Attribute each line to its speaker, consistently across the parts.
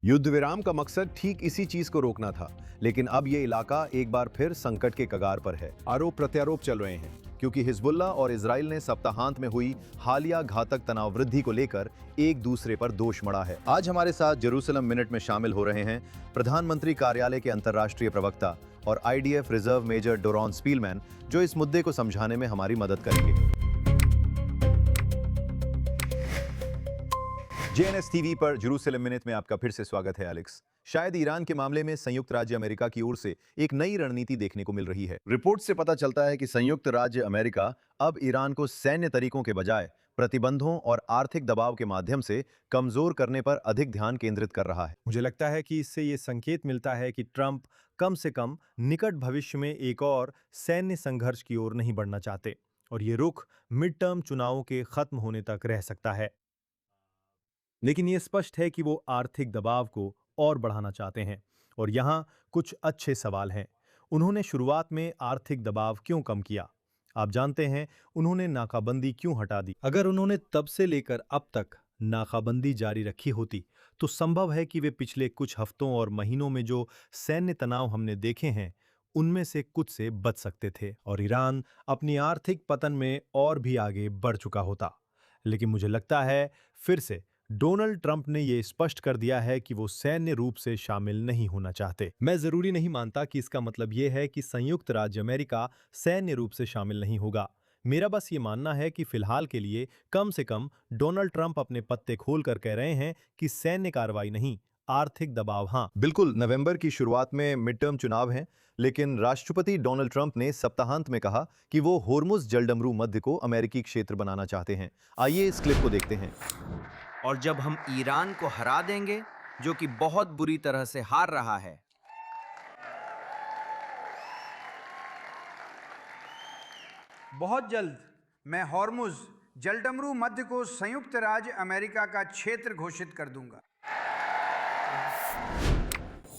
Speaker 1: युद्ध विराम का मकसद ठीक इसी चीज को रोकना था, लेकिन अब ये इलाका एक बार फिर संकट के कगार पर है। आरोप प्रत्यारोप चल रहे हैं क्योंकि हिजबुल्लाह और इजराइल ने सप्ताहांत में हुई हालिया घातक तनाव वृद्धि को लेकर एक दूसरे पर दोष मढ़ा है। आज हमारे साथ जेरूसलम मिनट में शामिल हो रहे हैं प्रधानमंत्री कार्यालय के अंतर्राष्ट्रीय प्रवक्ता और आईडीएफ रिजर्व मेजर डोरॉन स्पीलमैन, जो इस मुद्दे को समझाने में हमारी मदद करेंगे। जेएनएस टीवी पर जेरूसलम मिनट में आपका फिर से स्वागत है एलेक्स। शायद ईरान के मामले में संयुक्त राज्य अमेरिका की ओर से एक नई रणनीति देखने को मिल रही है। रिपोर्ट से पता चलता है कि संयुक्त राज्य अमेरिका अब ईरान को सैन्य तरीकों के बजाय प्रतिबंधों और आर्थिक दबाव के माध्यम से कमजोर करने पर अधिक ध्यान केंद्रित कर रहा है।
Speaker 2: मुझे लगता है कि इससे ये संकेत मिलता है कि ट्रंप कम से कम निकट भविष्य में एक और सैन्य संघर्ष की ओर नहीं बढ़ना चाहते, और ये रुख मिड टर्म चुनावों के खत्म होने तक रह सकता है। लेकिन ये स्पष्ट है कि वो आर्थिक दबाव को और बढ़ाना चाहते हैं, और यहाँ कुछ अच्छे सवाल हैं। उन्होंने शुरुआत में आर्थिक दबाव क्यों कम किया? आप जानते हैं, उन्होंने नाकाबंदी क्यों हटा दी? अगर उन्होंने तब से लेकर अब तक नाकाबंदी जारी रखी होती, तो संभव है कि वे पिछले कुछ हफ्तों और महीनों में जो सैन्य तनाव हमने देखे हैं, उनमें से कुछ से बच सकते थे और ईरान अपनी आर्थिक पतन में और भी आगे बढ़ चुका होता। लेकिन मुझे लगता है फिर से डोनाल्ड ट्रंप ने यह स्पष्ट कर दिया है कि वो सैन्य रूप से शामिल नहीं होना चाहते। मैं जरूरी नहीं मानता कि इसका मतलब यह है कि संयुक्त राज्य अमेरिका सैन्य रूप से शामिल नहीं होगा। मेरा बस ये मानना है कि फिलहाल के लिए कम से कम डोनाल्ड ट्रंप अपने पत्ते खोलकर कह रहे हैं कि सैन्य कार्रवाई नहीं, आर्थिक दबाव हाँ।
Speaker 1: बिल्कुल, नवंबर की शुरुआत में मिड टर्म चुनाव हैं, लेकिन राष्ट्रपति डोनाल्ड ट्रंप ने सप्ताहांत में कहा कि वो होर्मुज जलडमरू मध्य को अमेरिकी क्षेत्र बनाना चाहते हैं। आइए इस क्लिप को देखते हैं।
Speaker 3: और जब हम ईरान को हरा देंगे, जो कि बहुत बुरी तरह से हार रहा है,
Speaker 4: बहुत जल्द मैं हॉर्मुज जलडमरू मध्य को संयुक्त राज्य अमेरिका का क्षेत्र घोषित कर दूंगा।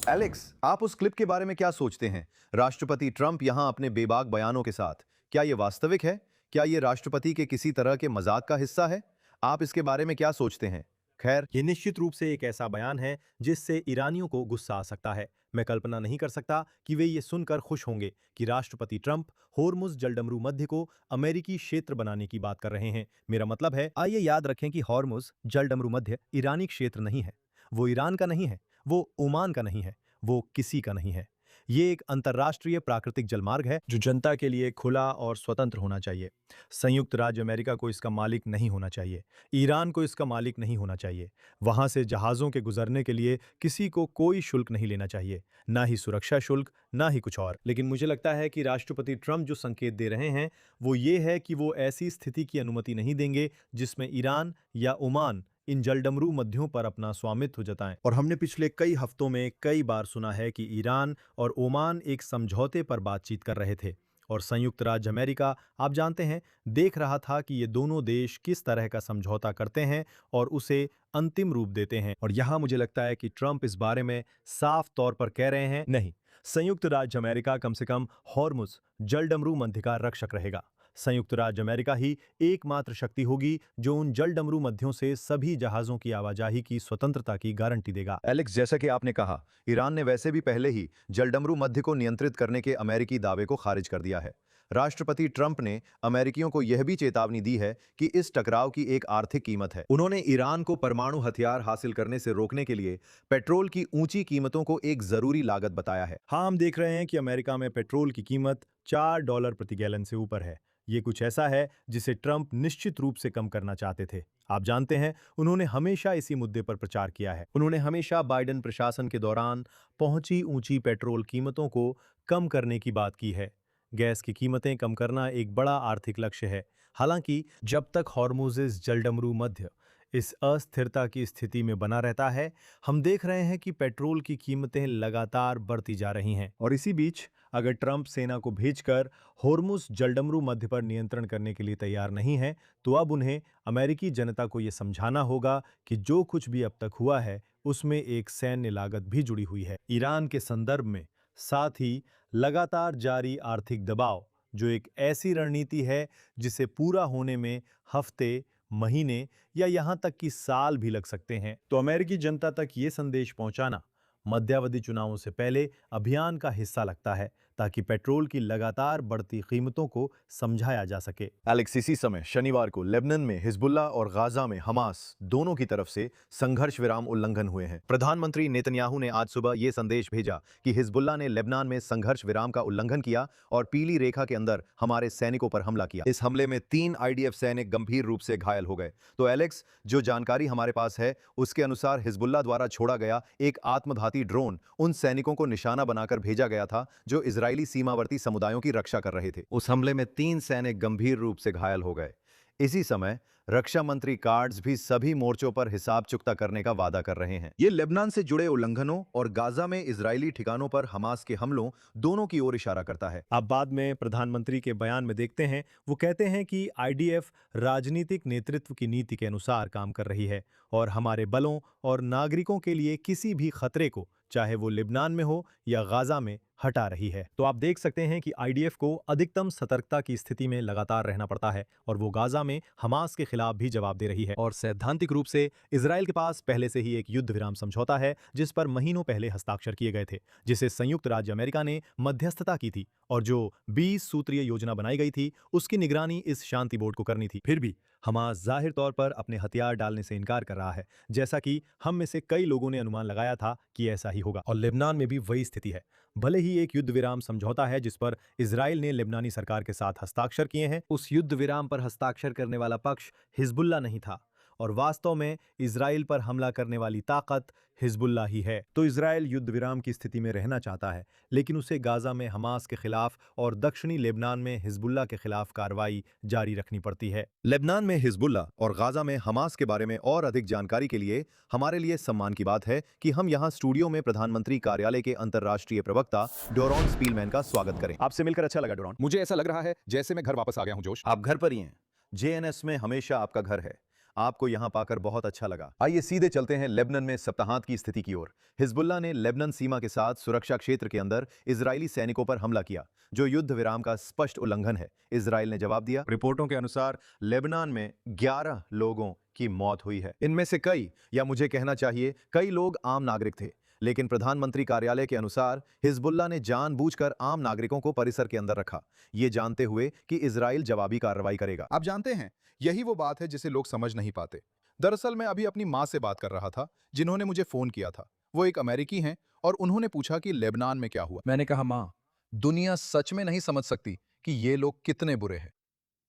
Speaker 1: एलेक्स, आप उस क्लिप के बारे में क्या सोचते हैं? राष्ट्रपति ट्रंप यहां अपने बेबाक बयानों के साथ, क्या यह वास्तविक है? क्या यह राष्ट्रपति के किसी तरह के मजाक का हिस्सा है? आप इसके बारे में क्या सोचते हैं? खैर,
Speaker 2: ये निश्चित रूप से एक ऐसा बयान है जिससे ईरानियों को गुस्सा आ सकता है। मैं कल्पना नहीं कर सकता कि वे ये सुनकर खुश होंगे कि राष्ट्रपति ट्रंप होर्मुज जलडमरू मध्य को अमेरिकी क्षेत्र बनाने की बात कर रहे हैं। मेरा मतलब है, आइए याद रखें कि होर्मुज जलडमरू मध्य ईरानी क्षेत्र नहीं है। वो ईरान का नहीं है, वो ओमान का नहीं है, वो किसी का नहीं है। ये एक अंतर्राष्ट्रीय प्राकृतिक जलमार्ग है जो जनता के लिए खुला और स्वतंत्र होना चाहिए। संयुक्त राज्य अमेरिका को इसका मालिक नहीं होना चाहिए, ईरान को इसका मालिक नहीं होना चाहिए। वहां से जहाजों के गुजरने के लिए किसी को कोई शुल्क नहीं लेना चाहिए, ना ही सुरक्षा शुल्क, ना ही कुछ और। लेकिन मुझे लगता है कि राष्ट्रपति ट्रंप जो संकेत दे रहे हैं वो ये है कि वो ऐसी स्थिति की अनुमति नहीं देंगे जिसमें ईरान या ओमान इन जलडमरू मध्यों पर अपना स्वामित्व जताएं। और हमने पिछले कई हफ्तों में कई बार सुना है कि ईरान और ओमान एक समझौते पर बातचीत कर रहे थे, और संयुक्त राज्य अमेरिका, आप जानते हैं, देख रहा था कि ये दोनों देश किस तरह का समझौता करते हैं और उसे अंतिम रूप देते हैं। और यहाँ मुझे लगता है कि ट्रंप इस बारे में साफ तौर पर कह रहे हैं, नहीं, संयुक्त राज्य अमेरिका कम से कम होर्मुज जलडमरू मध्य का रक्षक रहेगा। संयुक्त राज्य अमेरिका ही एकमात्र शक्ति होगी जो उन जलडमरू मध्यों से सभी जहाजों की आवाजाही की स्वतंत्रता की गारंटी देगा।
Speaker 1: एलेक्स, जैसा कि आपने कहा, ईरान ने वैसे भी पहले ही जलडमरू मध्य को नियंत्रित करने के अमेरिकी दावे को खारिज कर दिया है। राष्ट्रपति ट्रंप ने अमेरिकियों को यह भी चेतावनी दी है कि इस टकराव की एक आर्थिक कीमत है। उन्होंने ईरान को परमाणु हथियार हासिल करने से रोकने के लिए पेट्रोल की ऊंची कीमतों को एक जरूरी लागत बताया है।
Speaker 2: हाँ, हम देख रहे हैं कि अमेरिका में पेट्रोल की कीमत $4 प्रति गैलन से ऊपर है। ये कुछ ऐसा है जिसे ट्रंप निश्चित रूप से कम करना चाहते थे। आप जानते हैं, उन्होंने हमेशा इसी मुद्दे पर प्रचार किया है। उन्होंने हमेशा बाइडेन प्रशासन के दौरान पहुंची ऊंची पेट्रोल कीमतों को कम करने की बात की है। गैस की कीमतें कम करना एक बड़ा आर्थिक लक्ष्य है। हालांकि जब तक हॉर्मुज़ जलडमरू मध्य इस अस्थिरता की स्थिति में बना रहता है, हम देख रहे हैं कि पेट्रोल की कीमतें लगातार बढ़ती जा रही हैं। और इसी बीच अगर ट्रंप सेना को भेजकर होर्मुज जलडमरू मध्य पर नियंत्रण करने के लिए तैयार नहीं है, तो अब उन्हें अमेरिकी जनता को यह समझाना होगा कि जो कुछ भी अब तक हुआ है उसमें एक सैन्य लागत भी जुड़ी हुई है। ईरान के संदर्भ में साथ ही लगातार जारी आर्थिक दबाव, जो एक ऐसी रणनीति है जिसे पूरा होने में हफ्ते, महीने या यहां तक कि साल भी लग सकते हैं। तो अमेरिकी जनता तक ये संदेश पहुंचाना मध्यावधि चुनावों से पहले अभियान का हिस्सा लगता है, ताकि पेट्रोल की लगातार बढ़ती कीमतों को समझाया जा सके।
Speaker 1: एलेक्स, इसी समय शनिवार को लेबनान में हिजबुल्लाह और गाजा में हमास दोनों की तरफ से संघर्ष विराम उल्लंघन हुए हैं। प्रधानमंत्री नेतन्याहू ने आज सुबह यह संदेश भेजा कि हिजबुल्लाह ने लेबनान में संघर्ष विराम का उल्लंघन किया और पीली रेखा के अंदर हमारे सैनिकों पर हमला किया। इस हमले में 3 आईडीएफ सैनिक गंभीर रूप से घायल हो गए। तो एलेक्स, जो जानकारी हमारे पास है उसके अनुसार हिजबुल्लाह द्वारा छोड़ा गया एक आत्मघाती ड्रोन उन सैनिकों को निशाना बनाकर भेजा गया था जो इजरायली सीमावर्ती समुदायों की रक्षा कर रहे थे। उस हमले में 3 सैनिक गंभीर रूप से घायल हो गए। इसी समय रक्षा मंत्री कार्ड्स भी सभी मोर्चों पर हिसाब चुकता करने का वादा कर रहे हैं। ये लेबनान से जुड़े उल्लंघनों और गाजा में इजरायली ठिकानों पर हमास के हमलों दोनों की ओर इशारा करता है।
Speaker 2: अब बाद में प्रधानमंत्री के बयान में देखते हैं, वो कहते हैं कि आईडीएफ राजनीतिक नेतृत्व की नीति के अनुसार काम कर रही है और हमारे बलों और नागरिकों के लिए किसी भी खतरे को, चाहे वो लेबनान में हो या गाजा में, हटा रही है। तो आप देख सकते हैं कि आईडीएफ को अधिकतम सतर्कता की स्थिति में लगातार रहना पड़ता है और वो गाजा में हमास के खिलाफ भी जवाब दे रही है। और सैद्धांतिक रूप से इजराइल के पास पहले से ही एक युद्ध विराम समझौता है जिस पर महीनों पहले हस्ताक्षर किए गए थे, जिसे संयुक्त राज्य अमेरिका ने मध्यस्थता की थी और जो 20 सूत्रीय योजना बनाई गई थी उसकी निगरानी इस शांति बोर्ड को करनी थी। फिर भी हमास जाहिर तौर पर अपने हथियार डालने से इनकार कर रहा है, जैसा कि हम में से कई लोगों ने अनुमान लगाया था कि ऐसा ही होगा। और लेबनान में भी वही स्थिति है। भले ही एक युद्ध विराम समझौता है जिस पर इजराइल ने लेबनानी सरकार के साथ हस्ताक्षर किए हैं, उस युद्ध विराम पर हस्ताक्षर करने वाला पक्ष हिजबुल्लाह नहीं था और वास्तव में इजराइल पर हमला करने वाली ताकत हिजबुल्लाह ही है। तो इजराइल युद्ध विराम की स्थिति में रहना चाहता है, लेकिन उसे गाजा में हमास के खिलाफ और दक्षिणी लेबनान में हिजबुल्लाह के खिलाफ कार्रवाई जारी रखनी पड़ती है।
Speaker 1: लेबनान में हिजबुल्लाह और गाजा में हमास के बारे में और अधिक जानकारी के लिए हमारे लिए सम्मान की बात है कि हम यहाँ स्टूडियो में प्रधानमंत्री कार्यालय के अंतर्राष्ट्रीय प्रवक्ता डोरॉन स्पीलमैन का स्वागत करें। आपसे मिलकर अच्छा लगा डोरॉन।
Speaker 5: मुझे ऐसा लग रहा है जैसे मैं घर वापस आ गया हूं जोश।
Speaker 1: आप घर पर ही हैं। जेएनएस में हमेशा आपका घर है। आपको यहां पाकर बहुत अच्छा लगा। आइए सीधे चलते हैं लेबनान में सप्ताहांत की स्थिति की ओर। हिजबुल्लाह ने लेबनान सीमा के साथ सुरक्षा क्षेत्र के अंदर इजरायली सैनिकों पर हमला किया, जो युद्ध विराम का स्पष्ट उल्लंघन है। इजराइल ने जवाब दिया। रिपोर्टों के अनुसार लेबनान में 11 लोगों की मौत हुई है। इनमें से कई, या मुझे कहना चाहिए कई लोग आम नागरिक थे, लेकिन प्रधानमंत्री कार्यालय के अनुसार हिजबुल्लाह ने जानबूझकर आम नागरिकों को परिसर के अंदर रखा, ये जानते हुए कि इजराइल जवाबी कार्रवाई करेगा।
Speaker 5: आप जानते हैं, यही वो बात है जिसे लोग समझ नहीं पाते। दरअसल मैं अभी अपनी माँ से बात कर रहा था जिन्होंने मुझे फोन किया था। वो एक अमेरिकी हैं और उन्होंने पूछा कि लेबनान में क्या हुआ। मैंने कहा, माँ, दुनिया सच में नहीं समझ सकती कि ये लोग कितने बुरे हैं।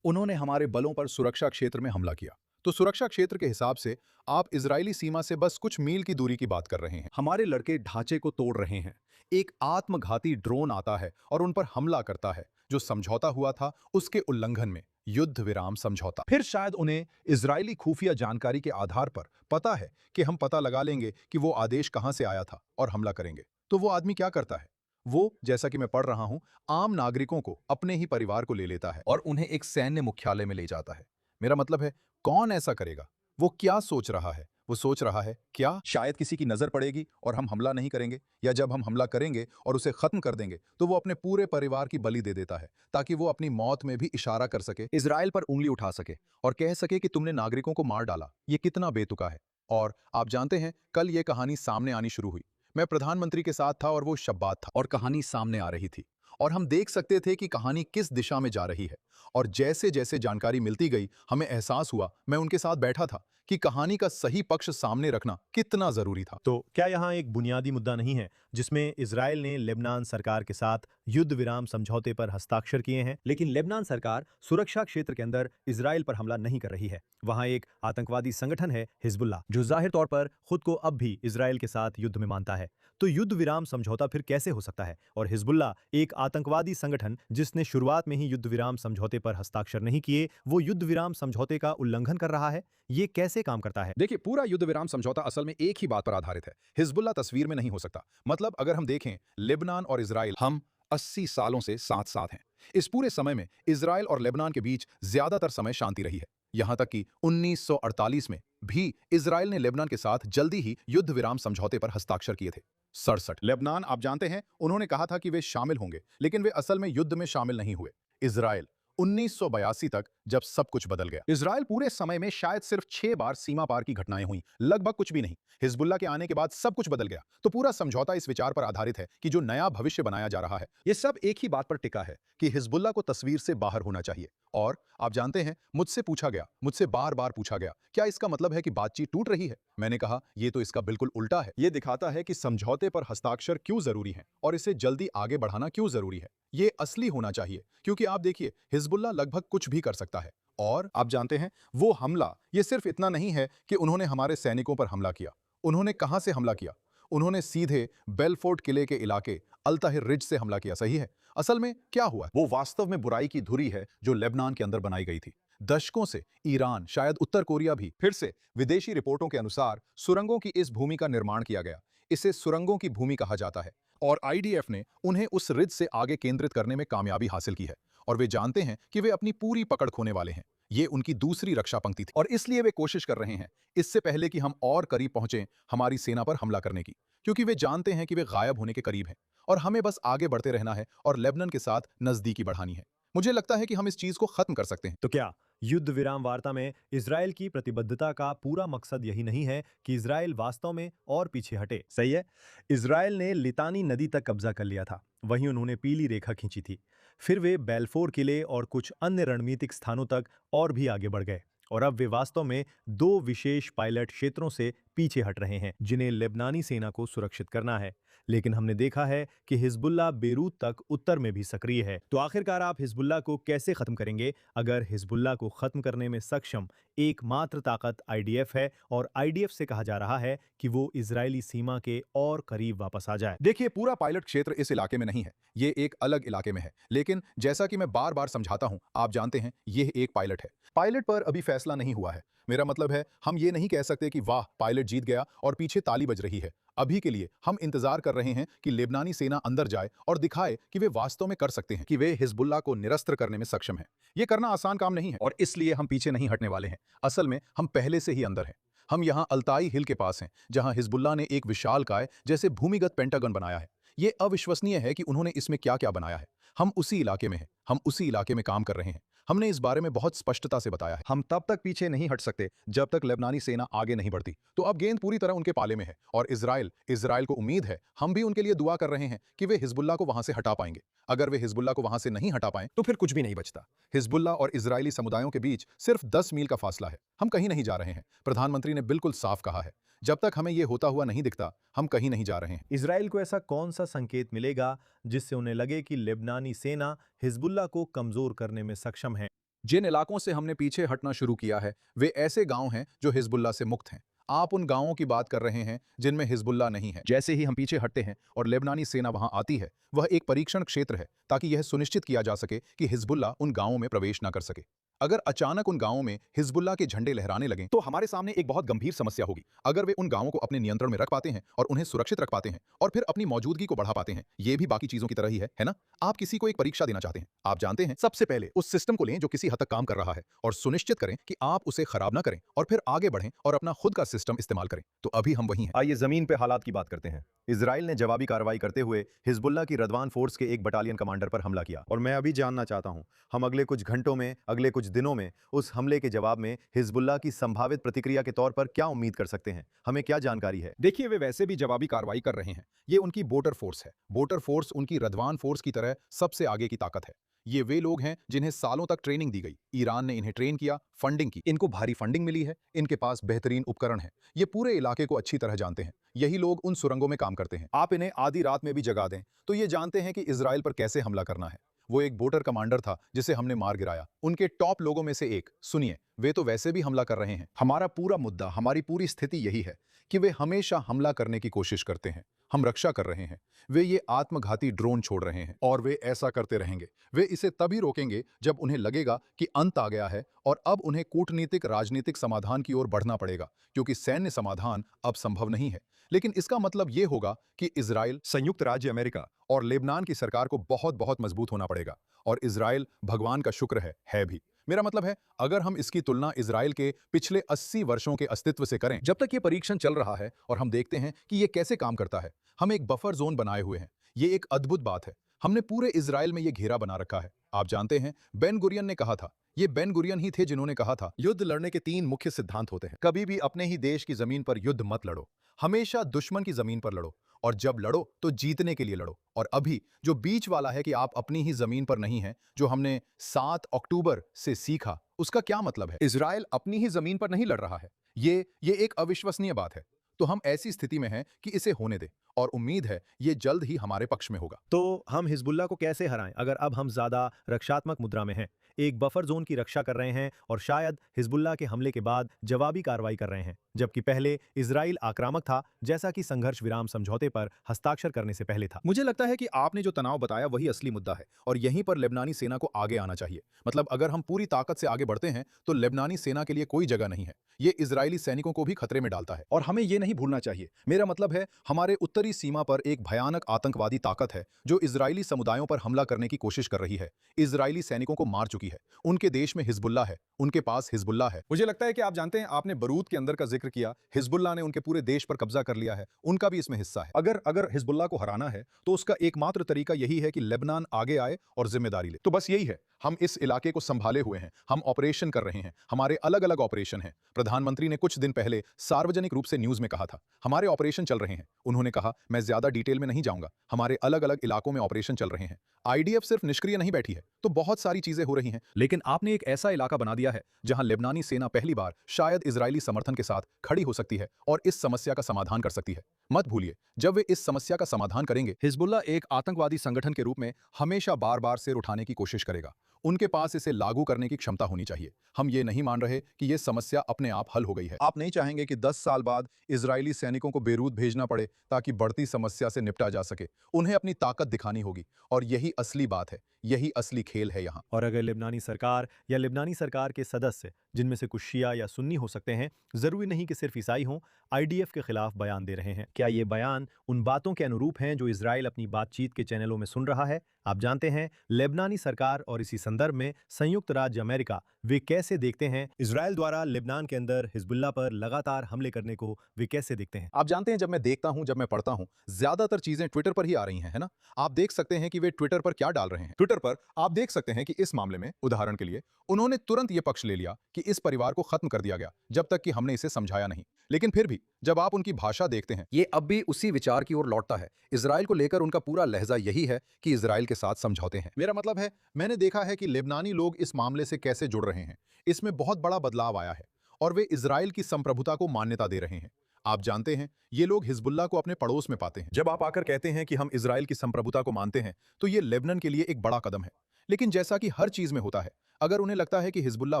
Speaker 5: उन्होंने हमारे बलों पर सुरक्षा क्षेत्र में हमला किया। तो सुरक्षा क्षेत्र के हिसाब से आप इजरायली सीमा से बस कुछ मील की दूरी की बात कर रहे हैं। हमारे लड़के ढांचे को तोड़ रहे हैं। एक आत्मघाती ड्रोन आता है और उन पर हमला करता है, जो समझौता हुआ था उसके उल्लंघन में, युद्ध विराम समझौता। फिर शायद उन्हें इजरायली खुफिया जानकारी के आधार पर पता है कि हम पता लगा लेंगे कि वो आदेश कहां से आया था और हमला करेंगे। तो वो आदमी क्या करता है? वो, जैसा कि मैं पढ़ रहा हूं, आम नागरिकों को अपने ही परिवार को ले लेता है और उन्हें एक सैन्य मुख्यालय में ले जाता है। मेरा मतलब है, कौन ऐसा करेगा? वो क्या सोच रहा है? वो सोच रहा है क्या शायद किसी की नजर पड़ेगी और हम हमला नहीं करेंगे, या जब हम हमला करेंगे और उसे खत्म कर देंगे तो वो अपने पूरे परिवार की बलि दे देता है ताकि वो अपनी मौत में भी इशारा कर सके, इजराइल पर उंगली उठा सके और कह सके कि तुमने नागरिकों को मार डाला। ये कितना बेतुका है। और आप जानते हैं, कल ये कहानी सामने आनी शुरू हुई। मैं प्रधानमंत्री के साथ था और वो शब्बात था और कहानी सामने आ रही थी और हम देख सकते थे कि कहानी किस दिशा में जा रही है। और जैसे जैसे जानकारी मिलती गई, हमें एहसास हुआ, मैं उनके साथ बैठा था, कि कहानी का सही पक्ष सामने रखना कितना जरूरी था।
Speaker 2: तो क्या यहाँ एक बुनियादी मुद्दा नहीं है जिसमें इजराइल ने लेबनान सरकार के साथ युद्ध विराम समझौते पर हस्ताक्षर किए हैं, लेकिन लेबनान सरकार सुरक्षा क्षेत्र के अंदर इजराइल पर हमला नहीं कर रही है? वहां एक आतंकवादी संगठन है हिजबुल्लाह, जो जाहिर तौर पर खुद को अब भी इजराइल के साथ युद्ध में मानता है। तो युद्ध विराम समझौता फिर कैसे हो सकता है? और हिजबुल्लाह, एक आतंकवादी संगठन जिसने शुरुआत में ही युद्ध विराम समझौते पर हस्ताक्षर नहीं किए, वो युद्ध विराम समझौते का उल्लंघन कर रहा है? ये कैसे काम करता है?
Speaker 5: देखिए, पूरा युद्ध विराम समझौता असल में एक ही बात पर आधारित है। हिजबुल्लाह तस्वीर में नहीं हो सकता। मतलब अगर हम देखें, लेबनान और इजराइल, हम 80 सालों से साथ साथ हैं। इस पूरे समय में इजराइल और लेबनान के बीच ज्यादातर समय शांति रही है। यहां तक कि 1948 में भी इजराइल ने लेबनान के साथ जल्दी ही युद्ध विराम समझौते पर हस्ताक्षर किए थे। 67 लेबनान, आप जानते हैं, उन्होंने कहा था कि वे शामिल होंगे, लेकिन वे असल में युद्ध में शामिल नहीं हुए। इजराइल 1982 तक, जब सब कुछ बदल गया। इजराइल पूरे समय में शायद सिर्फ 6 बार सीमा पार की घटनाएं हुई, लगभग कुछ भी नहीं। हिजबुल्लाह के आने के बाद सब कुछ बदल गया। तो पूरा समझौता इस विचार पर आधारित है कि जो नया भविष्य बनाया जा रहा है, ये सब एक ही बात पर टिका है कि हिजबुल्लाह को तस्वीर से बाहर होना चाहिए। और आप जानते हैं, मुझसे बार बार पूछा गया, क्या इसका मतलब है कि बातचीत टूट रही है? मैंने कहा, यह तो इसका बिल्कुल उल्टा है। यह दिखाता है कि समझौते पर हस्ताक्षर क्यों जरूरी है और इसे जल्दी आगे बढ़ाना क्यों जरूरी है। ये असली होना चाहिए, क्योंकि आप देखिए, हिजबुल्लाह लगभग कुछ भी कर सकता है। और आप जानते हैं, वो हमला ये सिर्फ इतना नहीं है कि उन्होंने हमारे सैनिकों पर हमला किया। उन्होंने कहां से हमला किया? उन्होंने सीधे बेलफोर्ट किले के इलाके अल-ताहिर रिज से हमला किया, सही है? असल में क्या हुआ? वो वास्तव में बुराई की धुरी है जो लेबनान के अंदर बनाई गई थी। दशकों से ईरान, शायद उत्तर कोरिया भी, फिर से विदेशी रिपोर्टों के अनुसार सुरंगों की इस भूमि का निर्माण किया गया। इसे सुरंगों की भूमि कहा जाता है और आईडीएफ ने उन्हें उस रिज से आगे केंद्रित करने में कामयाबी हासिल की है। और वे जानते हैं कि वे अपनी पूरी पकड़ खोने वाले हैं। ये उनकी दूसरी रक्षा पंक्ति थी और इसलिए वे कोशिश कर रहे हैं, इससे पहले कि हम और करीब पहुंचें, हमारी सेना पर हमला करने की, क्योंकि वे जानते हैं कि वे गायब होने के करीब हैं और हमें बस आगे बढ़ते रहना है और लेबनान के साथ नजदीकी बढ़ानी है। मुझे लगता है कि हम इस चीज को खत्म कर सकते हैं।
Speaker 2: तो क्या युद्ध विराम वार्ता में इजराइल की प्रतिबद्धता का पूरा मकसद यही नहीं है कि इजराइल वास्तव में और पीछे हटे? सही है, इजराइल ने लितानी नदी तक कब्जा कर लिया था, वहीं उन्होंने पीली रेखा खींची थी। फिर वे बेलफोर किले और कुछ अन्य रणनीतिक स्थानों तक और भी आगे बढ़ गए और अब वे वास्तव में 2 विशेष पायलट क्षेत्रों से पीछे हट रहे हैं जिन्हें लेबनानी सेना को सुरक्षित करना है। लेकिन हमने देखा है कि हिजबुल्लाह बेरूत तक उत्तर में भी सक्रिय है। तो आखिरकार आप हिजबुल्लाह को कैसे खत्म करेंगे अगर हिजबुल्लाह को खत्म करने में सक्षम एकमात्र ताकत आईडीएफ है और आईडीएफ से कहा जा रहा है कि वो इजरायली सीमा के और करीब वापस आ जाए?
Speaker 5: देखिए, पूरा पायलट क्षेत्र इस इलाके में नहीं है, ये एक अलग इलाके में है। लेकिन जैसा कि मैं बार बार समझाता हूं, आप जानते हैं, यह एक पायलट है। पायलट पर अभी फैसला नहीं हुआ है। मेरा मतलब है, हम ये नहीं कह सकते कि वाह, पायलट जीत गया और पीछे ताली बज रही है। अभी के लिए हम इंतजार कर रहे हैं कि लेबनानी सेना अंदर जाए और दिखाए कि वे वास्तव में कर सकते हैं, कि वे हिजबुल्लाह को निरस्त करने में सक्षम हैं। ये करना आसान काम नहीं है और इसलिए हम पीछे नहीं हटने वाले हैं। असल में हम पहले से ही अंदर हैं। हम यहाँ अल्ताई हिल के पास हैं, जहाँ हिजबुल्लाह ने एक विशालकाय जैसे भूमिगत पेंटागन बनाया है। ये अविश्वसनीय है कि उन्होंने इसमें क्या क्या बनाया है। हम उसी इलाके में हैं, हम उसी इलाके में काम कर रहे हैं। हमने इस बारे में बहुत स्पष्टता से बताया है। हम तब तक पीछे नहीं हट सकते जब तक लेबनानी सेना आगे नहीं बढ़ती। तो अब गेंद पूरी तरह उनके पाले में है और इजराइल को उम्मीद है, हम भी उनके लिए दुआ कर रहे हैं कि वे हिजबुल्लाह को वहां से हटा पाएंगे। अगर वे हिजबुल्लाह को वहां से नहीं हटा पाएं, तो फिर कुछ भी नहीं बचता। हिजबुल्लाह और इजरायली समुदायों के बीच सिर्फ 10 मील का फासला है। हम कहीं नहीं जा रहे हैं। प्रधानमंत्री ने बिल्कुल साफ कहा है, जब तक हमें यह होता हुआ नहीं दिखता, हम कहीं नहीं जा रहे हैं।
Speaker 2: इजराइल को ऐसा कौन सा संकेत मिलेगा जिससे उन्हें लगे कि लेबनानी सेना हिजबुल्लाह को कमजोर करने में सक्षम है?
Speaker 5: जिन इलाकों से हमने पीछे हटना शुरू किया है, वे ऐसे गांव हैं जो हिजबुल्लाह से मुक्त हैं। आप उन गांवों की बात कर रहे हैं जिनमें हिजबुल्लाह नहीं है। जैसे ही हम पीछे हटते हैं और लेबनानी सेना वहां आती है, वह एक परीक्षण क्षेत्र है ताकि यह सुनिश्चित किया जा सके कि हिजबुल्लाह उन गांवों में प्रवेश न कर सके। अगर अचानक उन गांवों में हिजबुल्लाह के झंडे लहराने लगें, तो हमारे सामने एक बहुत गंभीर समस्या होगी। अगर वे उन गांवों को अपने नियंत्रण में रख पाते हैं और उन्हें सुरक्षित रख पाते हैं और फिर अपनी मौजूदगी को बढ़ा पाते हैं, ये भी बाकी चीजों की तरह ही है ना? आप किसी को एक परीक्षा देना चाहते हैं, आप जानते हैं, सबसे पहले उस सिस्टम को लें जो किसी हद तक काम कर रहा है और सुनिश्चित करें कि आप उसे खराब ना करें और फिर आगे बढ़ें और अपना खुद का सिस्टम इस्तेमाल करें। तो अभी हम वहीं हैं।
Speaker 1: आइए जमीन पे हालात की बात करते हैं। इजराइल ने जवाबी कार्रवाई करते हुए हिजबुल्लाह की रदवान फोर्स के एक बटालियन कमांडर पर हमला किया और मैं अभी जानना चाहता हूं, हम अगले कुछ घंटों में, अगले कुछ दिनों में उस हमले के जवाब में हिजबुल्लाह की संभावित प्रतिक्रिया के तौर पर क्या उम्मीद कर सकते हैं? हमें क्या जानकारी है?
Speaker 5: देखिए, वे वैसे भी जवाबी कार्रवाई कर रहे हैं। ये उनकी बोटर फोर्स है। बोटर फोर्स उनकी रदवान फोर्स की तरह सबसे आगे की ताकत है। ये वे लोग हैं जिन्हें सालों तक ट्रेनिंग दी गई। ईरान ने इन्हें ट्रेन किया, फंडिंग की, इनको भारी फंडिंग मिली है, इनके पास बेहतरीन उपकरण है। ये पूरे इलाके को अच्छी तरह जानते हैं। यही लोग उन सुरंगों में काम करते हैं। आप इन्हें आधी रात में भी जगा दें तो ये जानते हैं कि इजराइल पर कैसे हमला करना है। वो एक बोटर कमांडर था जिसे हमने मार गिराया, उनके टॉप लोगों में से एक। सुनिए, वे तो वैसे भी हमला कर रहे हैं। हमारा पूरा मुद्दा, हमारी पूरी स्थिति यही है कि वे हमेशा हमला करने की कोशिश करते हैं। हम रक्षा कर रहे हैं। वे ये आत्मघाती ड्रोन छोड़ रहे हैं और वे ऐसा करते रहेंगे। वे इसे तभी रोकेंगे जब उन्हें लगेगा कि अंत आ गया है और अब उन्हें कूटनीतिक राजनीतिक समाधान की ओर बढ़ना पड़ेगा, क्योंकि सैन्य समाधान अब संभव नहीं है। लेकिन इसका मतलब यह होगा कि इजराइल, संयुक्त राज्य अमेरिका और लेबनान की सरकार को बहुत बहुत मजबूत होना पड़ेगा। और इजराइल, भगवान का शुक्र है भी। मेरा मतलब है, अगर हम इसकी तुलना इजराइल के पिछले 80 वर्षों के अस्तित्व से करें, जब तक ये परीक्षण चल रहा है और हम देखते हैं कि ये कैसे काम करता है, हम एक बफर जोन बनाए हुए हैं। ये एक अद्भुत बात है। हमने पूरे इजराइल में ये घेरा बना रखा है। आप जानते हैं बेन गुरियन ने कहा था, ये बेन गुरियन ही थे जिन्होंने कहा था, युद्ध लड़ने के 3 मुख्य सिद्धांत होते हैं। कभी भी अपने ही देश की जमीन पर युद्ध मत लड़ो, हमेशा दुश्मन की जमीन पर लड़ो, और जब लड़ो तो जीतने के लिए लड़ो। और अभी जो बीच वाला है कि आप अपनी ही जमीन पर नहीं हैं, जो हमने 7 अक्टूबर से सीखा, उसका क्या मतलब है? इजराइल अपनी ही जमीन पर नहीं लड़ रहा है। ये एक अविश्वसनीय बात है। तो हम ऐसी स्थिति में हैं कि इसे होने दें, और उम्मीद है ये जल्द ही हमारे पक्ष में होगा।
Speaker 2: तो हम हिजबुल्ला को कैसे हराएं अगर अब हम ज्यादा रक्षात्मक मुद्रा में हैं, एक बफर जोन की रक्षा कर रहे हैं और शायद हिजबुल्ला के हमले के बाद जवाबी कार्रवाई कर रहे हैं, जबकि पहले इजराइल आक्रामक था, जैसा कि संघर्ष विराम समझौते पर हस्ताक्षर करने से पहले था।
Speaker 5: मुझे लगता है कि आपने जो तनाव बताया वही असली मुद्दा है, और यहीं पर लेबनानी सेना को आगे आना चाहिए। मतलब अगर हम पूरी ताकत से आगे बढ़ते हैं तो लेबनानी सेना के लिए कोई जगह नहीं है। ये इजरायली सैनिकों को भी खतरे में डालता है, और हमें ये नहीं भूलना चाहिए। मेरा मतलब है हमारे उत्तरी सीमा पर एक भयानक आतंकवादी ताकत है जो इजरायली समुदायों पर हमला करने की कोशिश कर रही है। इजरायली सैनिकों को मार चुकी है। उनके देश में हिजबुल्ला है, उनके पास हिजबुल्ला है। मुझे लगता है कि आप जानते हैं, आपने बरूद के अंदर का जिक्र किया। हिजबुल्ला ने उनके पूरे देश पर कब्जा कर लिया है, उनका भी इसमें हिस्सा है। अगर हिजबुल्ला को हराना है तो उसका एकमात्र तरीका यही है कि लेबनान आगे आए और जिम्मेदारी ले। तो बस यही है, हम इस इलाके को संभाले हुए हैं, हम ऑपरेशन कर रहे हैं, हमारे अलग अलग ऑपरेशन हैं। प्रधानमंत्री ने कुछ दिन पहले सार्वजनिक रूप से न्यूज में कहा था, हमारे ऑपरेशन चल रहे हैं। उन्होंने कहा, मैं ज्यादा डिटेल में नहीं जाऊंगा, हमारे अलग अलग इलाकों में ऑपरेशन चल रहे हैं। आईडीएफ सिर्फ निष्क्रिय नहीं बैठी है, तो बहुत सारी चीजें हो रही हैं। लेकिन आपने एक ऐसा इलाका बना दिया है जहां लेबनानी सेना पहली बार शायद इजरायली समर्थन के साथ खड़ी हो सकती है और इस समस्या का समाधान कर सकती है। मत भूलिए, जब वे इस समस्या का समाधान करेंगे, हिजबुल्ला एक आतंकवादी संगठन के रूप में हमेशा बार बार सिर उठाने की कोशिश करेगा। उनके पास इसे लागू करने की क्षमता होनी चाहिए। हम ये नहीं मान रहे कि ये समस्या अपने आप हल हो गई है। आप नहीं चाहेंगे कि 10 साल बाद इजरायली सैनिकों को बेरूत भेजना पड़े ताकि बढ़ती समस्या से निपटा जा सके। उन्हें अपनी ताकत दिखानी होगी, और यही असली बात है, यही असली खेल है यहाँ।
Speaker 2: और अगर लेबनानी सरकार या लेबनानी सरकार के सदस्य, जिनमें से कुछ शिया या सुन्नी हो सकते हैं, जरूरी नहीं कि सिर्फ ईसाई हों, आईडीएफ के खिलाफ बयान दे रहे हैं, क्या ये बयान उन बातों के अनुरूप हैं जो इजराइल अपनी बातचीत के चैनलों में सुन रहा है? आप जानते हैं, लेबनानी सरकार और इसी संदर्भ में संयुक्त राज्य अमेरिका वे कैसे देखते हैं इजराइल द्वारा लेबनान के अंदर हिजबुल्ला पर लगातार हमले करने को? वे कैसे देखते हैं?
Speaker 5: आप जानते हैं, जब मैं देखता हूं, जब मैं पढ़ता हूं, ज्यादातर चीजें ट्विटर पर ही आ रही हैं, है ना? आप देख सकते हैं कि वे ट्विटर पर क्या डाल रहे हैं। ट्विटर पर आप देख सकते हैं कि इस मामले में, उदाहरण के लिए, उन्होंने तुरंत ये पक्ष ले लिया कि इस परिवार को खत्म कर दिया गया, जब तक कि हमने इसे समझाया नहीं। लेकिन फिर भी जब आप उनकी भाषा देखते हैं, ये अब भी उसी विचार की ओर लौटता है। इजराइल को लेकर उनका पूरा लहजा यही है कि इजराइल के साथ समझौते हैं। मेरा मतलब है, मैंने देखा है कि लेबनानी लोग इस मामले से कैसे जुड़ रहे हैं। इसमें बहुत बड़ा बदलाव आया है, और वे इजराइल की संप्रभुता को मान्यता दे रहे हैं। आप जानते हैं, ये लोग हिजबुल्ला को अपने पड़ोस में पाते हैं। जब आप आकर कहते हैं कि हम इजराइल की संप्रभुता को मानते हैं, तो ये लेबनान के लिए एक बड़ा कदम है। लेकिन जैसा कि हर चीज में होता है, अगर उन्हें लगता है कि हिजबुल्ला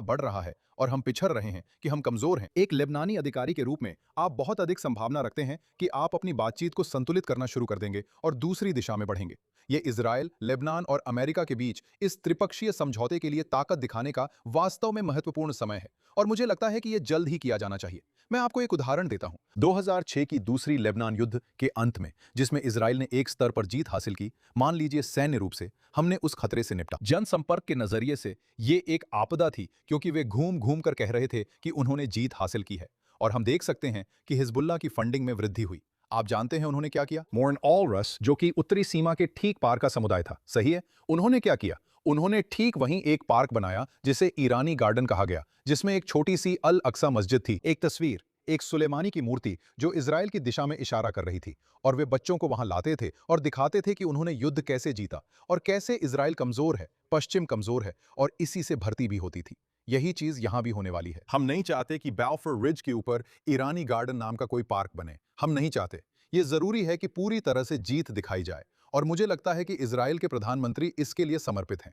Speaker 5: बढ़ रहा है और हम पिछड़ रहे हैं, कि हम कमजोर हैं, एक लेबनानी अधिकारी के रूप में आप बहुत अधिक संभावना रखते हैं कि आप अपनी बातचीत को संतुलित करना शुरू कर देंगे और दूसरी दिशा में बढ़ेंगे। ये इजराइल, लेबनान और अमेरिका के बीच इस त्रिपक्षीय समझौते के लिए ताकत दिखाने का वास्तव में महत्वपूर्ण समय है, और मुझे लगता है कि यह जल्द ही किया जाना चाहिए। मैं आपको एक उदाहरण देता हूं। 2006 की दूसरी लेबनान युद्ध के अंत में, जिसमें इजराइल ने एक स्तर पर जीत हासिल की, मान लीजिए सैन्य रूप से, हमने उस खतरे से निपटा। जनसंपर्क के नजरिए से ये एक आपदा थी, क्योंकि वे घूम घूम कर कह रहे थे कि उन्होंने जीत हासिल की है। और हम देख सकते हैं कि हिजबुल्ला की फंडिंग में वृद्धि हुई। आप जानते हैं उन्होंने क्या किया? मोर्न ऑलरस, जो कि उत्तरी सीमा के ठीक पार का समुदाय था, सही है, उन्होंने क्या किया? उन्होंने ठीक वहीं एक पार्क बनाया जिसे ईरानी गार्डन कहा गया, जिसमें एक छोटी सी अल अक्सा मस्जिद थी, एक तस्वीर, एक सुलेमानी की मूर्ति जो इजराइल की दिशा में इशारा कर रही थी। और वे बच्चों को वहां लाते थे और दिखाते थे कि उन्होंने युद्ध कैसे जीता और कैसे इजराइल कमजोर है, पश्चिम कमजोर है, और इसी से भर्ती भी होती थी। यही चीज यहां भी होने वाली है। हम नहीं चाहते कि बाल्फोर रिज के ऊपर ईरानी गार्डन नाम का कोई पार्क बने। हम नहीं चाहते। ये जरूरी है कि पूरी तरह से जीत दिखाई जाए, और मुझे लगता है कि इजराइल के प्रधानमंत्री इसके लिए समर्पित हैं।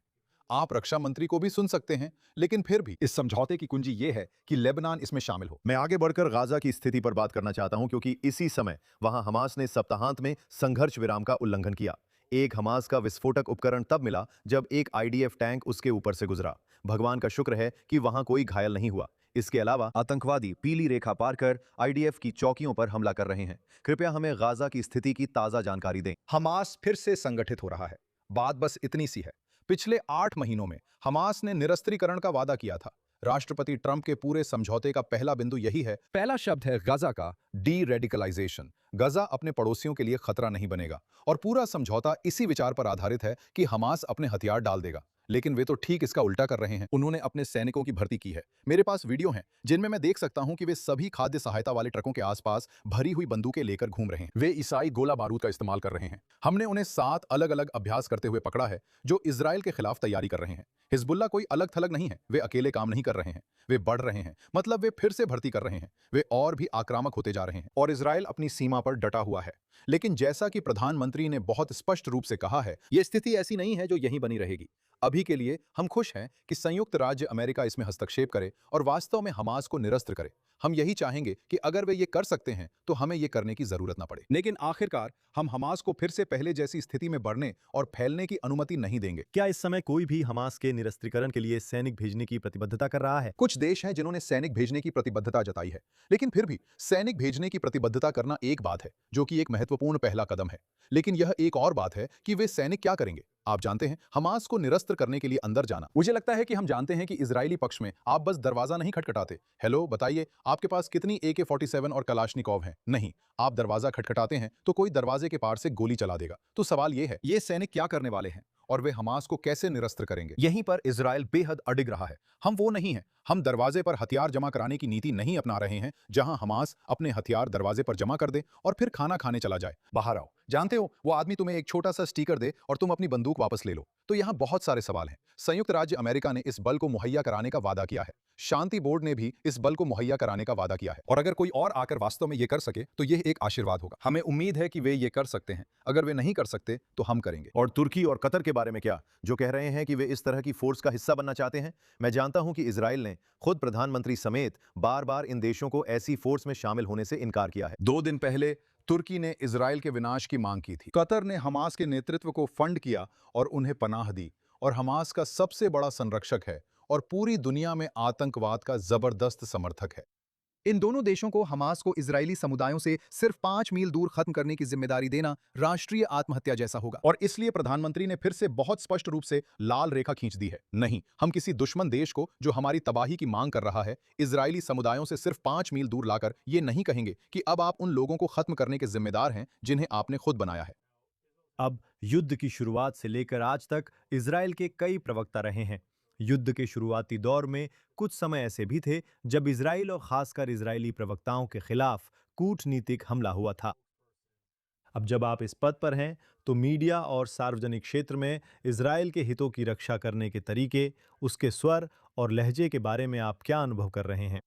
Speaker 5: आप रक्षा मंत्री को भी सुन सकते हैं, लेकिन फिर भी इस समझौते की कुंजी ये है कि लेबनान इसमें शामिल हो।
Speaker 1: मैं आगे बढ़कर गाजा की स्थिति पर बात करना चाहता हूं, क्योंकि इसी समय वहां हमास ने सप्ताहांत में संघर्ष विराम का उल्लंघन किया। एक हमास का विस्फोटक उपकरण तब मिला जब एक आईडीएफ टैंक उसके ऊपर से गुजरा। भगवान का शुक्र है कि वहां कोई घायल नहीं हुआ। इसके अलावा आतंकवादी पीली रेखा पार कर आईडीएफ की चौकियों पर हमला कर रहे हैं। कृपया हमें गाजा की स्थिति की ताजा जानकारी दें।
Speaker 5: हमास फिर से संगठित हो रहा है। बात बस इतनी सी है, पिछले 8 महीनों में हमास ने निरस्त्रीकरण का वादा किया था। राष्ट्रपति ट्रंप के पूरे समझौते का पहला बिंदु यही है। पहला शब्द है गजा का, डी रेडिकलाइजेशन। गजा अपने पड़ोसियों के लिए खतरा नहीं बनेगा, और पूरा समझौता इसी विचार पर आधारित है कि हमास अपने हथियार डाल देगा। लेकिन वे तो ठीक इसका उल्टा कर रहे हैं। उन्होंने अपने सैनिकों की भर्ती की है। मेरे पास वीडियो हैं जिनमें मैं देख सकता हूं कि वे सभी खाद्य सहायता वाले ट्रकों के आसपास भरी हुई बंदूकें लेकर घूम रहे हैं। वे ईसाई गोला बारूद का इस्तेमाल कर रहे हैं। हमने उन्हें 7 अलग-अलग अभ्यास करते हुए पकड़ा है जो इजराइल के खिलाफ तैयारी कर रहे हैं। हिजबुल्ला कोई अलग थलग नहीं है, वे अकेले काम नहीं कर रहे हैं, वे बढ़ रहे हैं, मतलब वे फिर से भर्ती कर रहे हैं, वे और भी आक्रामक होते जा रहे हैं और इजराइल अपनी सीमा पर डटा हुआ है। लेकिन जैसा कि प्रधानमंत्री ने बहुत स्पष्ट रूप से कहा है, यह स्थिति ऐसी नहीं है जो यहीं बनी रहेगी। अभी के लिए हम खुश हैं कि संयुक्त राज्य अमेरिका इसमें हस्तक्षेप करे और वास्तव में हमास को निरस्त करे। हम यही चाहेंगे कि अगर वे ये कर सकते हैं तो हमें ये करने की जरूरत ना पड़े। लेकिन आखिरकार हम हमास को फिर से पहले जैसी स्थिति में बढ़ने और फैलने की अनुमति नहीं देंगे।
Speaker 2: क्या इस समय कोई भी हमास के निरस्त्रीकरण के लिए सैनिक भेजने की प्रतिबद्धता कर रहा है?
Speaker 5: कुछ देश हैं जिन्होंने सैनिक भेजने की प्रतिबद्धता जताई है, लेकिन फिर भी सैनिक भेजने की प्रतिबद्धता करना एक बात है, जो कि एक महत्वपूर्ण पहला कदम है। लेकिन यह एक और बात है कि वे सैनिक क्या करेंगे। आप जानते हैं, हमास को निरस्त करने के लिए अंदर जाना। मुझे लगता है कि हम जानते हैं कि इजरायली पक्ष में आप बस दरवाजा नहीं खटखटाते, हेलो बताइए आपके पास कितनी AK-47 और कलाशनिकोव हैं। नहीं, आप दरवाजा खटखटाते हैं तो कोई दरवाजे के पार से गोली चला देगा। तो सवाल यह है, ये सैनिक क्या करने वाले हैं और वे हमास को कैसे निरस्त करेंगे? यहीं पर इजराइल बेहद अडिग रहा है। हम वो नहीं हैं। हम दरवाजे पर हथियार जमा कराने की नीति नहीं अपना रहे हैं, जहां हमास अपने हथियार दरवाजे पर जमा कर दे और फिर खाना खाने चला जाए। बाहर आओ। जानते हो, वो आदमी तुम्हें एक छोटा सा स्टिकर दे और तुम अपनी बंदूक वापस ले लो। तो यहाँ बहुत सारे सवाल हैं। संयुक्त राज्य अमेरिका ने इस बल को मुहैया कराने का वादा किया है। शांति बोर्ड ने भी इस बल को मुहैया कराने का वादा किया है और अगर कोई और आकर वास्तव में ये कर सके तो यह एक आशीर्वाद होगा। हमें उम्मीद है कि वे ये कर सकते हैं। अगर वे नहीं कर सकते तो हम करेंगे।
Speaker 1: और तुर्की और कतर के बारे में क्या, जो कह रहे हैं कि वे इस तरह की फोर्स का हिस्सा बनना चाहते हैं? मैं जानता हूं कि इजराइल ने खुद प्रधानमंत्री समेत बार-बार इन देशों को ऐसी फोर्स में शामिल होने से इनकार किया है।
Speaker 5: 2 दिन पहले तुर्की ने इजराइल के विनाश की मांग की थी। कतर ने हमास के नेतृत्व को फंड किया और उन्हें पनाह दी और हमास का सबसे बड़ा संरक्षक है और पूरी दुनिया में आतंकवाद का जबरदस्त समर्थक है। इन दोनों देशों को हमास को इजरायली समुदायों से सिर्फ 5 मील दूर खत्म करने की जिम्मेदारी देना राष्ट्रीय आत्महत्या जैसा होगा और इसलिए प्रधानमंत्री ने फिर से बहुत स्पष्ट रूप से लाल रेखा खींच दी है। नहीं, हम किसी दुश्मन देश को जो हमारी तबाही की मांग कर रहा है, इजरायली समुदायों से सिर्फ 5 मील दूर लाकर ये नहीं कहेंगे कि अब आप उन लोगों को खत्म करने के जिम्मेदार हैं जिन्हें आपने खुद बनाया है।
Speaker 2: अब युद्ध की शुरुआत से लेकर आज तक इजराइल के कई प्रवक्ता रहे हैं। युद्ध के शुरुआती दौर में कुछ समय ऐसे भी थे जब इजराइल और खासकर इजरायली प्रवक्ताओं के खिलाफ कूटनीतिक हमला हुआ था। अब जब आप इस पद पर हैं तो मीडिया और सार्वजनिक क्षेत्र में इजराइल के हितों की रक्षा करने के तरीके, उसके स्वर और लहजे के बारे में आप क्या अनुभव कर रहे हैं?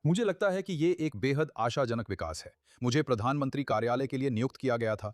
Speaker 5: मुझे लगता है कि ये एक बेहद आशाजनक विकास है। मुझे प्रधानमंत्री कार्यालय के लिए नियुक्त किया गया था।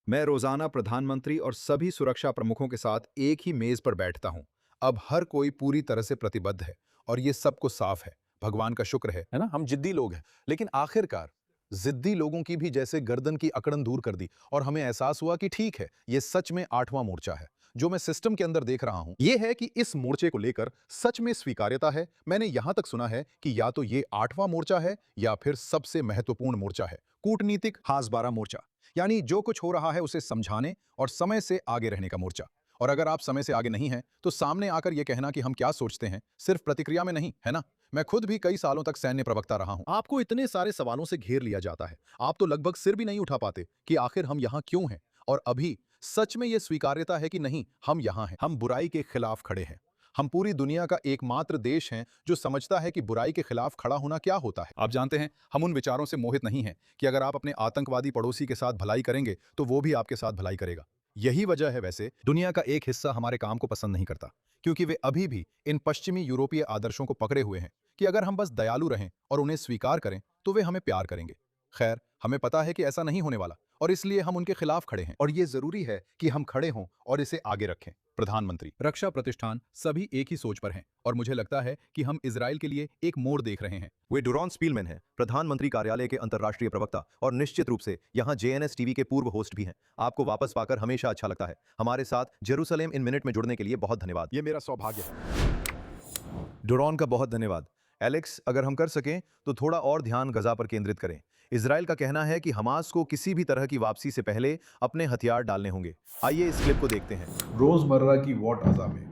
Speaker 5: मैं रोजाना प्रधानमंत्री और सभी सुरक्षा प्रमुखों के साथ एक ही मेज पर बैठता हूं। अब हर कोई पूरी तरह से प्रतिबद्ध है और ये सबको साफ है। भगवान का शुक्र है ना? हम जिद्दी लोग हैं, लेकिन आखिरकार जिद्दी लोगों की भी जैसे गर्दन की अकड़न दूर कर दी और हमें एहसास हुआ कि ठीक है, ये सच में 8वां मोर्चा है। जो मैं सिस्टम के अंदर देख रहा हूं यह है कि इस मोर्चे को लेकर सच में स्वीकार्यता है। मैंने यहां तक सुना है कि या तो ये 8वां मोर्चा है या फिर सबसे महत्वपूर्ण मोर्चा है, कूटनीतिक हासबारा मोर्चा, यानी जो कुछ हो रहा है उसे समझाने और समय से आगे रहने का मोर्चा। और अगर आप समय से आगे नहीं हैं तो सामने आकर यह कहना कि हम क्या सोचते हैं सिर्फ प्रतिक्रिया में नहीं, है ना? मैं खुद भी कई सालों तक सैन्य प्रवक्ता रहा हूं। आपको इतने सारे सवालों से घेर लिया जाता है, आप तो लगभग सिर भी नहीं उठा पाते कि आखिर हम यहां क्यों हैं। और अभी सच में यह स्वीकार्यता है कि नहीं, हम यहां हैं, हम बुराई के खिलाफ खड़े हैं। हम पूरी दुनिया का एकमात्र देश हैं जो समझता है कि बुराई के खिलाफ खड़ा होना क्या होता है। आप जानते हैं, हम उन विचारों से मोहित नहीं हैं कि अगर आप अपने आतंकवादी पड़ोसी के साथ भलाई करेंगे तो वो भी आपके साथ भलाई करेगा। यही वजह है वैसे दुनिया का एक हिस्सा हमारे काम को पसंद नहीं करता, क्योंकि वे अभी भी इन पश्चिमी यूरोपीय आदर्शों को पकड़े हुए हैं कि अगर हम बस दयालु रहें और उन्हें स्वीकार करें तो वे हमें प्यार करेंगे। खैर, हमें पता है कि ऐसा नहीं होने वाला और इसलिए हम उनके खिलाफ खड़े हैं और ये जरूरी है कि हम खड़े हों और इसे आगे रखें। प्रधानमंत्री, रक्षा प्रतिष्ठान सभी एक ही सोच पर हैं और मुझे लगता है कि हम इजराइल के लिए एक मोड़ देख रहे हैं।
Speaker 1: वे डोरॉन स्पीलमैन हैं, प्रधानमंत्री कार्यालय के अंतर्राष्ट्रीय प्रवक्ता और निश्चित रूप से यहाँ JNS टीवी के पूर्व होस्ट भी हैं। आपको वापस पाकर हमेशा अच्छा लगता है। हमारे साथ जेरूसलेम इन मिनट में जुड़ने के लिए बहुत धन्यवाद।
Speaker 5: ये मेरा सौभाग्य है।
Speaker 1: डोरॉन का बहुत धन्यवाद। एलेक्स, अगर हम कर सकें तो थोड़ा और ध्यान गजा पर केंद्रित करें। इजराइल का कहना है कि हमास को किसी भी तरह की वापसी से पहले अपने हथियार डालने होंगे। आइए इस क्लिप को देखते हैं।
Speaker 6: रोजमर्रा की वॉट अज़ा में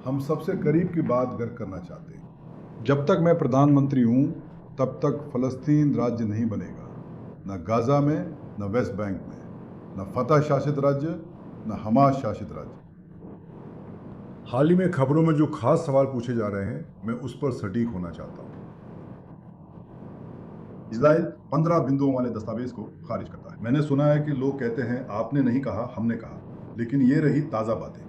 Speaker 6: हम सबसे करीब की बात घर करना चाहते हैं। जब तक मैं प्रधानमंत्री हूं तब तक फलस्तीन राज्य नहीं बनेगा, न गाजा में, न वेस्ट बैंक में, न फतह शासित राज्य, न हमास शासित राज्य। हाल ही में खबरों में जो खास सवाल पूछे जा रहे हैं, मैं उस पर सटीक होना चाहता हूं। इजराइल 15 बिंदुओं वाले दस्तावेज को खारिज करता है। मैंने सुना है कि लोग कहते हैं आपने नहीं कहा, हमने कहा, लेकिन ये रही ताज़ा बातें।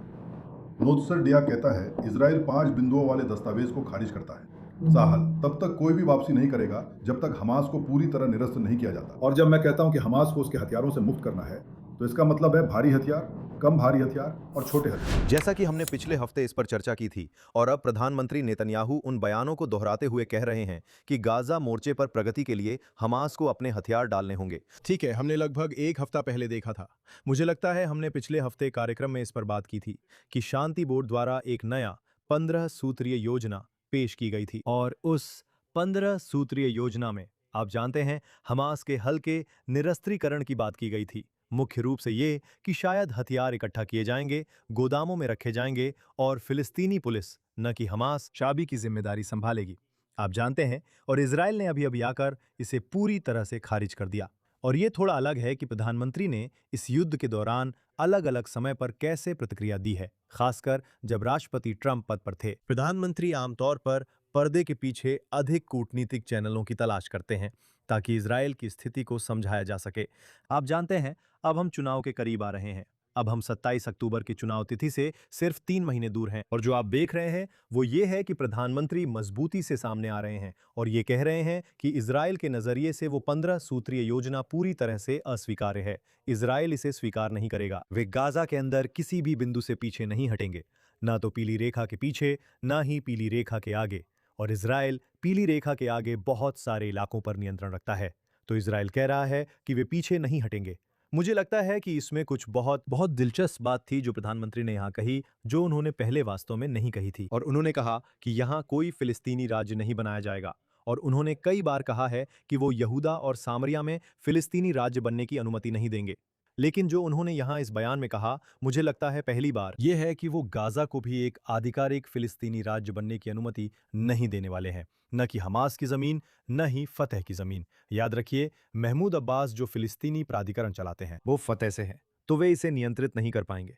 Speaker 6: नोत्सर डिया कहता है इजराइल 5 बिंदुओं वाले दस्तावेज को खारिज करता है। साहल तब तक कोई भी वापसी नहीं करेगा जब तक हमास को पूरी तरह निरस्त नहीं किया जाता। और जब मैं कहता हूं कि हमास को उसके हथियारों से मुक्त करना है, तो इसका मतलब है भारी हथियार, कम भारी हथियार और छोटे हथियार।
Speaker 1: जैसा कि हमने पिछले हफ्ते इस पर चर्चा की थी और अब प्रधानमंत्री नेतन्याहू उन बयानों को दोहराते हुए कह रहे हैं कि गाजा मोर्चे पर प्रगति के लिए हमास को अपने हथियार डालने होंगे।
Speaker 2: ठीक है, हमने लगभग एक हफ्ता पहले देखा था। मुझे लगता है हमने पिछले हफ्ते कार्यक्रम में इस पर बात की थी कि शांति बोर्ड द्वारा एक नया 15 सूत्रीय योजना पेश की गई थी और उस 15 सूत्रीय योजना में आप जानते हैं हमास के हल के निरस्त्रीकरण की बात की गई थी। मुख्य रूप से ये कि शायद हथियार इकट्ठा किए जाएंगे, गोदामों में रखे जाएंगे और फिलिस्तीनी पुलिस न कि हमास चाबी की जिम्मेदारी संभालेगी। आप जानते हैं और इजराइल ने अभी आकर इसे पूरी तरह से खारिज कर दिया। और ये थोड़ा अलग है कि प्रधानमंत्री ने इस युद्ध के दौरान अलग अलग समय पर कैसे प्रतिक्रिया दी है, खासकर जब राष्ट्रपति ट्रंप पद पर थे। प्रधानमंत्री आमतौर पर पर्दे के पीछे अधिक कूटनीतिक चैनलों की तलाश करते हैं ताकि इजराइल की स्थिति को समझाया जा सके। आप जानते हैं अब हम चुनाव के करीब आ रहे हैं। अब हम 27 अक्टूबर की चुनाव तिथि से सिर्फ 3 महीने दूर हैं और जो आप देख रहे हैं वो ये है कि प्रधानमंत्री मजबूती से सामने आ रहे हैं और ये कह रहे हैं कि इजराइल के नजरिए से वो 15 सूत्रीय योजना पूरी तरह से अस्वीकार्य है। इजराइल इसे स्वीकार नहीं करेगा। वे गाजा के अंदर किसी भी बिंदु से पीछे नहीं हटेंगे, ना तो पीली रेखा के पीछे, ना ही पीली रेखा के आगे। और इजराइल पीली रेखा के आगे बहुत सारे इलाकों पर नियंत्रण रखता है, तो इजराइल कह रहा है कि वे पीछे नहीं हटेंगे। मुझे लगता है कि इसमें कुछ बहुत बहुत दिलचस्प बात थी जो प्रधानमंत्री ने यहाँ कही, जो उन्होंने पहले वास्तव में नहीं कही थी। और उन्होंने कहा कि यहाँ कोई फिलिस्तीनी राज्य नहीं बनाया जाएगा और उन्होंने कई बार कहा है कि वो यहूदा और सामरिया में फिलिस्तीनी राज्य बनने की अनुमति नहीं देंगे। लेकिन जो उन्होंने यहाँ इस बयान में कहा, मुझे लगता है पहली बार यह है कि वो गाजा को भी एक आधिकारिक फिलिस्तीनी राज्य बनने की अनुमति नहीं देने वाले हैं, न कि हमास की जमीन, न ही फतह की जमीन। याद रखिए, महमूद अब्बास जो फिलिस्तीनी प्राधिकरण चलाते हैं वो फतह से है, तो वे इसे नियंत्रित नहीं कर पाएंगे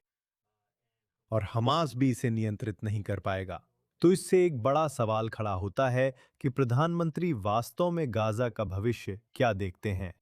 Speaker 2: और हमास भी इसे नियंत्रित नहीं कर पाएगा। तो इससे एक बड़ा सवाल खड़ा होता है कि प्रधानमंत्री वास्तव में गाजा का भविष्य क्या देखते हैं।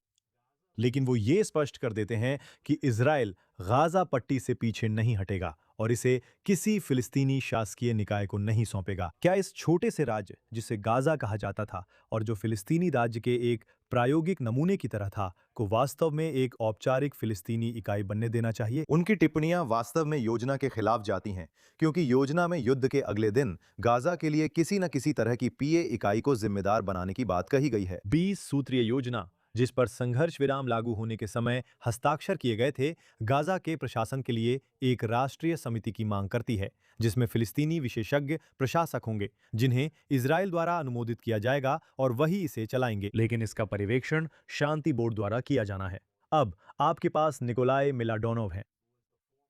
Speaker 2: लेकिन वो ये स्पष्ट कर देते हैं कि इजराइल गाजा पट्टी से पीछे नहीं हटेगा और इसे किसी फिलिस्तीनी शासकीय निकाय को नहीं सौंपेगा। क्या इस छोटे से राज्य जिसे गाजा कहा जाता था और जो फिलिस्तीनी राज्य के एक प्रायोगिक नमूने की तरह था, को वास्तव में एक औपचारिक फिलिस्तीनी इकाई बनने देना चाहिए? उनकी टिप्पणियां वास्तव में योजना के खिलाफ जाती हैं, क्योंकि योजना में युद्ध के अगले दिन गाजा के लिए किसी न किसी तरह की पीए इकाई को जिम्मेदार बनाने की बात कही गई है। 20 सूत्रीय योजना जिस पर संघर्ष विराम लागू होने के समय हस्ताक्षर किए गए थे, गाजा के प्रशासन के लिए एक राष्ट्रीय समिति की मांग करती है, जिसमें फिलिस्तीनी विशेषज्ञ प्रशासक होंगे, जिन्हें इजराइल द्वारा अनुमोदित किया जाएगा और वही इसे चलाएंगे। लेकिन इसका पर्यवेक्षण शांति बोर्ड द्वारा किया जाना है। अब आपके पास निकोलाई मिलाडोनोव हैं,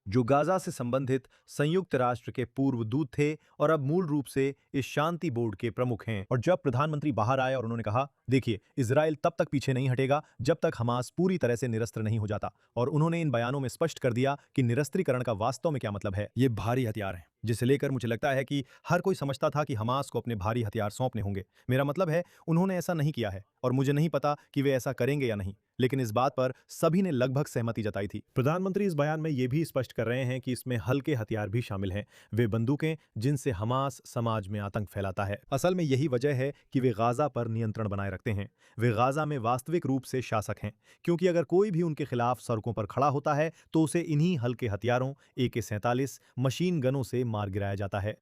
Speaker 2: जो गाजा से संबंधित संयुक्त राष्ट्र के पूर्व दूत थे और अब मूल रूप से इस शांति बोर्ड के प्रमुख हैं। और जब प्रधानमंत्री बाहर आए और उन्होंने कहा, देखिए, इजराइल तब तक पीछे नहीं हटेगा जब तक हमास पूरी तरह से निरस्त्र नहीं हो जाता। और उन्होंने इन बयानों में स्पष्ट कर दिया कि निरस्त्रीकरण का वास्तव में क्या मतलब है। ये भारी हथियार हैं, जिसे लेकर मुझे लगता है कि हर कोई समझता था कि हमास को अपने भारी हथियार सौंपने होंगे। मेरा मतलब है, उन्होंने ऐसा नहीं किया है और मुझे नहीं पता कि वे ऐसा करेंगे या नहीं, लेकिन इस बात पर सभी ने लगभग सहमति जताई थी। प्रधानमंत्री इस बयान में यह भी स्पष्ट कर रहे हैं कि इसमें हल्के हथियार भी शामिल हैं, वे बंदूकें जिनसे हमास समाज में आतंक फैलाता है। असल में यही वजह है कि वे गाजा पर नियंत्रण बनाए रखते हैं। वे गाजा में वास्तविक रूप से शासक हैं, क्योंकि अगर कोई भी उनके खिलाफ सड़कों पर खड़ा होता है तो उसे इन्हीं हल्के हथियारों AK-47 मशीन गनों से मार गिराया जाता है।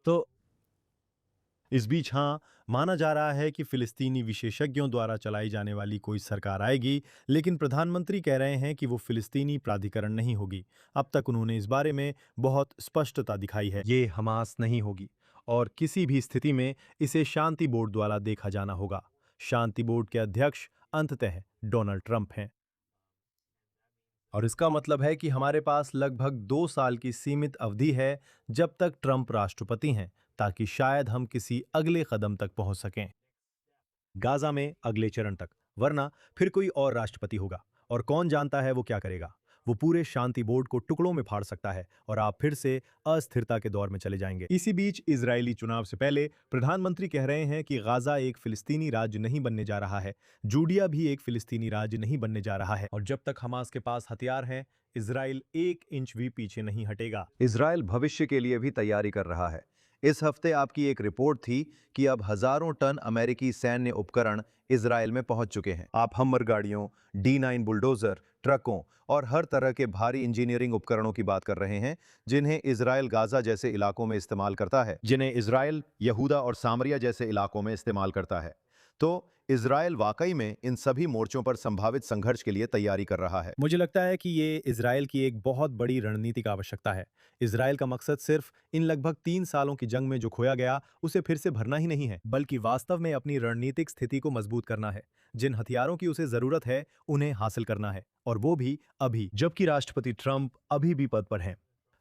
Speaker 2: तो इस बीच माना जा रहा है कि फिलिस्तीनी विशेषज्ञों द्वारा चलाई जाने वाली कोई सरकार आएगी, लेकिन प्रधानमंत्री कह रहे हैं कि वो फिलिस्तीनी प्राधिकरण नहीं होगी। अब तक उन्होंने इस बारे में बहुत स्पष्टता दिखाई है, ये हमास नहीं होगी और किसी भी स्थिति में इसे शांति बोर्ड द्वारा देखा जाना होगा। शांति बोर्ड के अध्यक्ष अंततः डोनाल्ड ट्रंप हैं। और इसका मतलब है कि हमारे पास लगभग 2 साल की सीमित अवधि है जब तक ट्रंप राष्ट्रपति हैं, ताकि शायद हम किसी अगले कदम तक पहुंच सकें, गाजा में अगले चरण तक। वरना फिर कोई और राष्ट्रपति होगा और कौन जानता है वो क्या करेगा। वो पूरे शांति बोर्ड को टुकड़ों में फाड़ सकता है और आप फिर से अस्थिरता के दौर में चले जाएंगे। इसी बीच इजरायली चुनाव से पहले प्रधानमंत्री कह रहे हैं कि गाजा एक फिलिस्तीनी राज्य नहीं बनने जा रहा है, जूडिया भी एक फिलिस्तीनी राज्य नहीं बनने जा रहा है, और जब तक हमास के पास हथियार हैं, इजराइल 1 इंच भी पीछे नहीं हटेगा।
Speaker 1: इजराइल भविष्य के लिए भी तैयारी कर रहा है। इस हफ्ते आपकी एक रिपोर्ट थी कि अब हजारों टन अमेरिकी सैन्य उपकरण इजराइल में पहुंच चुके हैं। आप हमर गाड़ियों, D9 बुलडोजर, ट्रकों और हर तरह के भारी इंजीनियरिंग उपकरणों की बात कर रहे हैं, जिन्हें इजराइल गाजा जैसे इलाकों में इस्तेमाल करता है, जिन्हें इजराइल यहूदा और सामरिया जैसे इलाकों में इस्तेमाल करता है। तो इजराइल वाकई में इन सभी मोर्चों पर संभावित संघर्ष के लिए तैयारी कर रहा है।
Speaker 2: मुझे लगता है कि ये इजराइल की एक बहुत बड़ी रणनीतिक आवश्यकता है। इजराइल का मकसद सिर्फ इन लगभग 3 सालों की जंग में जो खोया गया उसे फिर से भरना ही नहीं है, बल्कि वास्तव में अपनी रणनीतिक स्थिति को मजबूत करना है। जिन हथियारों की उसे जरूरत है उन्हें हासिल करना है, और वो भी अभी, जबकि राष्ट्रपति ट्रंप अभी भी पद पर हैं।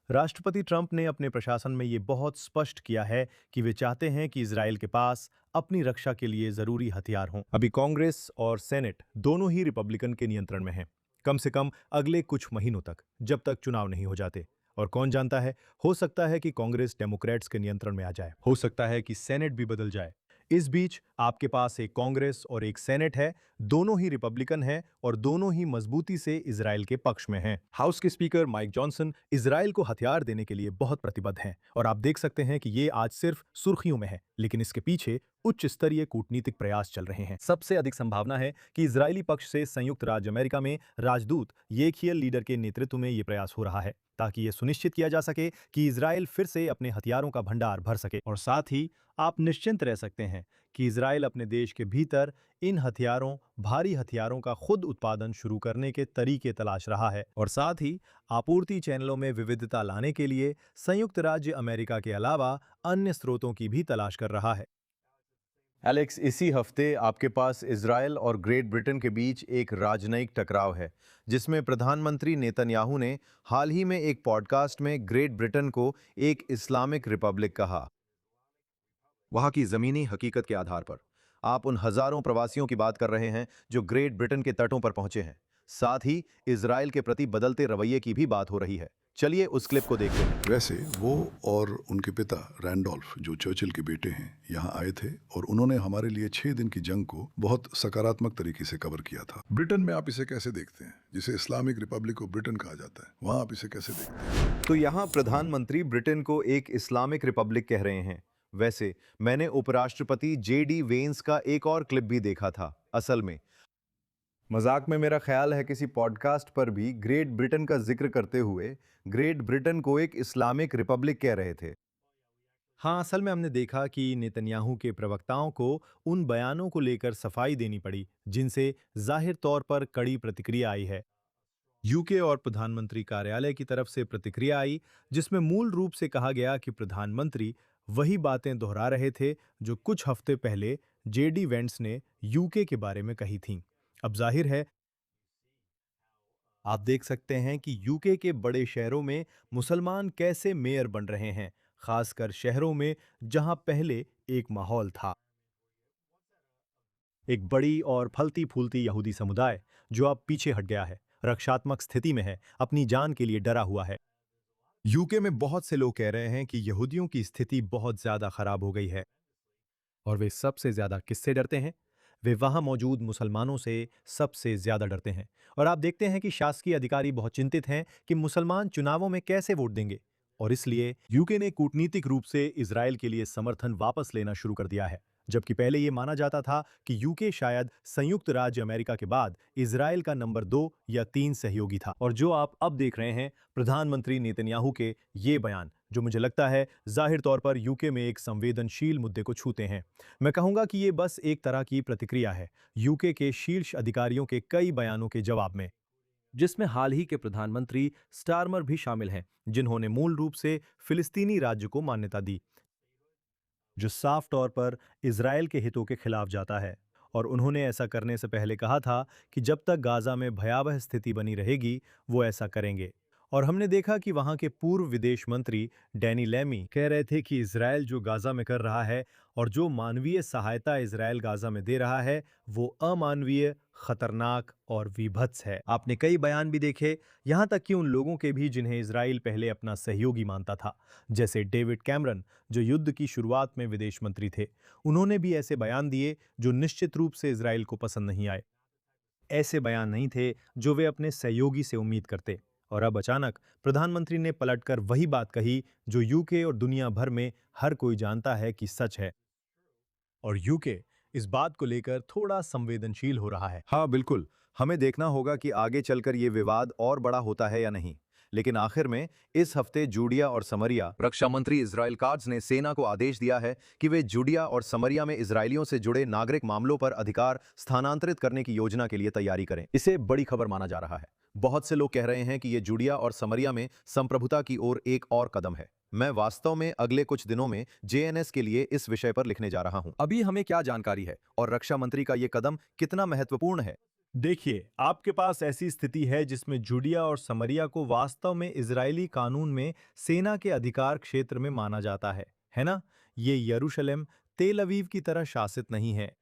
Speaker 2: राष्ट्रपति ट्रंप ने अपने प्रशासन में ये बहुत स्पष्ट किया है कि वे चाहते हैं कि इजराइल के पास अपनी रक्षा के लिए जरूरी हथियार हों। अभी कांग्रेस और सेनेट दोनों ही रिपब्लिकन के नियंत्रण में हैं, कम से कम अगले कुछ महीनों तक, जब तक चुनाव नहीं हो जाते। और कौन जानता है, हो सकता है कि कांग्रेस डेमोक्रेट्स के नियंत्रण में आ जाए, हो सकता है कि सेनेट भी बदल जाए। इस बीच आपके पास एक कांग्रेस और एक सेनेट है, दोनों ही रिपब्लिकन हैं और दोनों ही मजबूती से इजराइल के पक्ष में हैं। हाउस के स्पीकर माइक जॉनसन इजराइल को हथियार देने के लिए बहुत प्रतिबद्ध हैं, और आप देख सकते हैं कि ये आज सिर्फ सुर्खियों में है, लेकिन इसके पीछे उच्च स्तरीय कूटनीतिक प्रयास चल रहे हैं। सबसे अधिक संभावना है कि इजरायली पक्ष से संयुक्त राज्य अमेरिका में राजदूत येखियल लीडर के नेतृत्व में ये प्रयास हो रहा है, ताकि ये सुनिश्चित किया जा सके कि इजराइल फिर से अपने हथियारों का भंडार भर सके। और साथ ही आप निश्चिंत रह सकते हैं कि इजराइल अपने देश के भीतर इन हथियारों, भारी हथियारों का खुद उत्पादन शुरू करने के तरीके तलाश रहा है, और साथ ही आपूर्ति चैनलों में विविधता लाने के लिए संयुक्त राज्य अमेरिका के अलावा अन्य स्रोतों की भी तलाश कर रहा है।
Speaker 1: एलेक्स, इसी हफ्ते आपके पास इजराइल और ग्रेट ब्रिटेन के बीच एक राजनयिक टकराव है, जिसमें प्रधानमंत्री नेतन्याहू ने हाल ही में एक पॉडकास्ट में ग्रेट ब्रिटेन को एक इस्लामिक रिपब्लिक कहा। वहां की जमीनी हकीकत के आधार पर आप उन हजारों प्रवासियों की बात कर रहे हैं जो ग्रेट ब्रिटेन के तटों पर पहुंचे हैं। साथ ही इजराइल के प्रति बदलते रवैये की भी बात हो रही है। चलिए उस क्लिप को देखते हैं।
Speaker 6: वैसे वो और उनके पिता रैंडोल्फ, जो चर्चिल के बेटे हैं, यहाँ आए थे और उन्होंने हमारे लिए 6 दिन की जंग को बहुत सकारात्मक तरीके से कवर किया था। ब्रिटेन में आप इसे कैसे देखते हैं, जिसे इस्लामिक रिपब्लिक ऑफ ब्रिटेन कहा जाता है, वहाँ आप इसे कैसे देखते हैं?
Speaker 1: तो यहाँ प्रधानमंत्री ब्रिटेन को एक इस्लामिक रिपब्लिक कह रहे हैं। वैसे मैंने उपराष्ट्रपति JD वेंस का एक और क्लिप भी देखा था। असल में मजाक में मेरा ख्याल है किसी पॉडकास्ट पर भी ग्रेट ब्रिटेन का जिक्र करते हुए ग्रेट ब्रिटेन को एक इस्लामिक रिपब्लिक कह रहे थे।
Speaker 2: हाँ, असल में हमने देखा कि नेतन्याहू के प्रवक्ताओं को उन बयानों को लेकर सफाई देनी पड़ी जिनसे जाहिर तौर पर कड़ी प्रतिक्रिया आई है। यूके और प्रधानमंत्री कार्यालय की तरफ से प्रतिक्रिया आई, जिसमें मूल रूप से कहा गया कि प्रधानमंत्री वही बातें दोहरा रहे थे जो कुछ हफ्ते पहले JD वेंस ने यूके के बारे में कही थीं। अब जाहिर है, आप देख सकते हैं कि यूके के बड़े शहरों में मुसलमान कैसे मेयर बन रहे हैं, खासकर शहरों में जहां पहले एक माहौल था। एक बड़ी और फलती फूलती यहूदी समुदाय जो अब पीछे हट गया है, रक्षात्मक स्थिति में है, अपनी जान के लिए डरा हुआ है। यूके में बहुत से लोग कह रहे हैं कि यहूदियों की स्थिति बहुत ज्यादा खराब हो गई है, और वे सबसे ज्यादा किससे डरते हैं? वे वहां मौजूद मुसलमानों से सबसे ज्यादा डरते हैं। और आप देखते हैं कि शासकीय अधिकारी बहुत चिंतित हैं कि मुसलमान चुनावों में कैसे वोट देंगे, और इसलिए यूके ने कूटनीतिक रूप से इजराइल के लिए समर्थन वापस लेना शुरू कर दिया है। जबकि पहले यह माना जाता था कि यूके शायद संयुक्त राज्य अमेरिका के बाद इजराइल का नंबर 2 या 3 सहयोगी था। और जो आप अब देख रहे हैं, प्रधानमंत्री नेतन्याहू के ये बयान, जो मुझे लगता है जाहिर तौर पर यूके में एक संवेदनशील मुद्दे को छूते हैं। मैं कहूंगा कि ये बस एक तरह की प्रतिक्रिया है यूके के शीर्ष अधिकारियों के कई बयानों के जवाब में, जिसमें हाल ही के प्रधानमंत्री स्टारमर भी शामिल हैं, जिन्होंने मूल रूप से फिलिस्तीनी राज्य को मान्यता दी, जो साफ तौर पर इजराइल के हितों के खिलाफ जाता है। और उन्होंने ऐसा करने से पहले कहा था कि जब तक गाजा में भयावह स्थिति बनी रहेगी वो ऐसा करेंगे। और हमने देखा कि वहां के पूर्व विदेश मंत्री डैनी लेमी कह रहे थे कि इजरायल जो गाजा में कर रहा है और जो मानवीय सहायता इजरायल गाजा में दे रहा है वो अमानवीय, खतरनाक और विभत्स है। आपने कई बयान भी देखे, यहां तक कि उन लोगों के भी जिन्हें इजरायल पहले अपना सहयोगी मानता था, जैसे डेविड कैमरन जो युद्ध की शुरुआत में विदेश मंत्री थे। उन्होंने भी ऐसे बयान दिए जो निश्चित रूप से इजरायल को पसंद नहीं आए। ऐसे बयान नहीं थे जो वे अपने सहयोगी से उम्मीद करते। और अब अचानक प्रधानमंत्री ने पलटकर वही बात कही जो यूके और दुनिया भर में हर कोई जानता है कि सच है। और यूके इस बात को लेकर थोड़ा संवेदनशील हो रहा है।
Speaker 1: हाँ बिल्कुल, हमें देखना होगा कि आगे चलकर ये विवाद और बड़ा होता है या नहीं। लेकिन आखिर में इस हफ्ते जूडिया और समरिया रक्षा मंत्री इजराइल काट्ज ने सेना को आदेश दिया है कि वे जूडिया और समरिया में इजरायलियों से जुड़े नागरिक मामलों पर अधिकार स्थानांतरित करने की योजना के लिए तैयारी करें। इसे बड़ी खबर माना जा रहा है। बहुत से लोग कह रहे हैं कि ये जूडिया और समरिया में संप्रभुता की ओर एक और कदम है। मैं वास्तव में अगले कुछ दिनों में जेएनएस के लिए इस विषय पर लिखने जा रहा हूं। अभी हमें क्या जानकारी है और रक्षा मंत्री का ये कदम कितना महत्वपूर्ण है?
Speaker 2: देखिए, आपके पास ऐसी स्थिति है जिसमें जूडिया और समरिया को वास्तव में इजरायली कानून में सेना के अधिकार क्षेत्र में माना जाता है ना? ये यरूशलेम, तेल अवीव की तरह शासित नहीं है।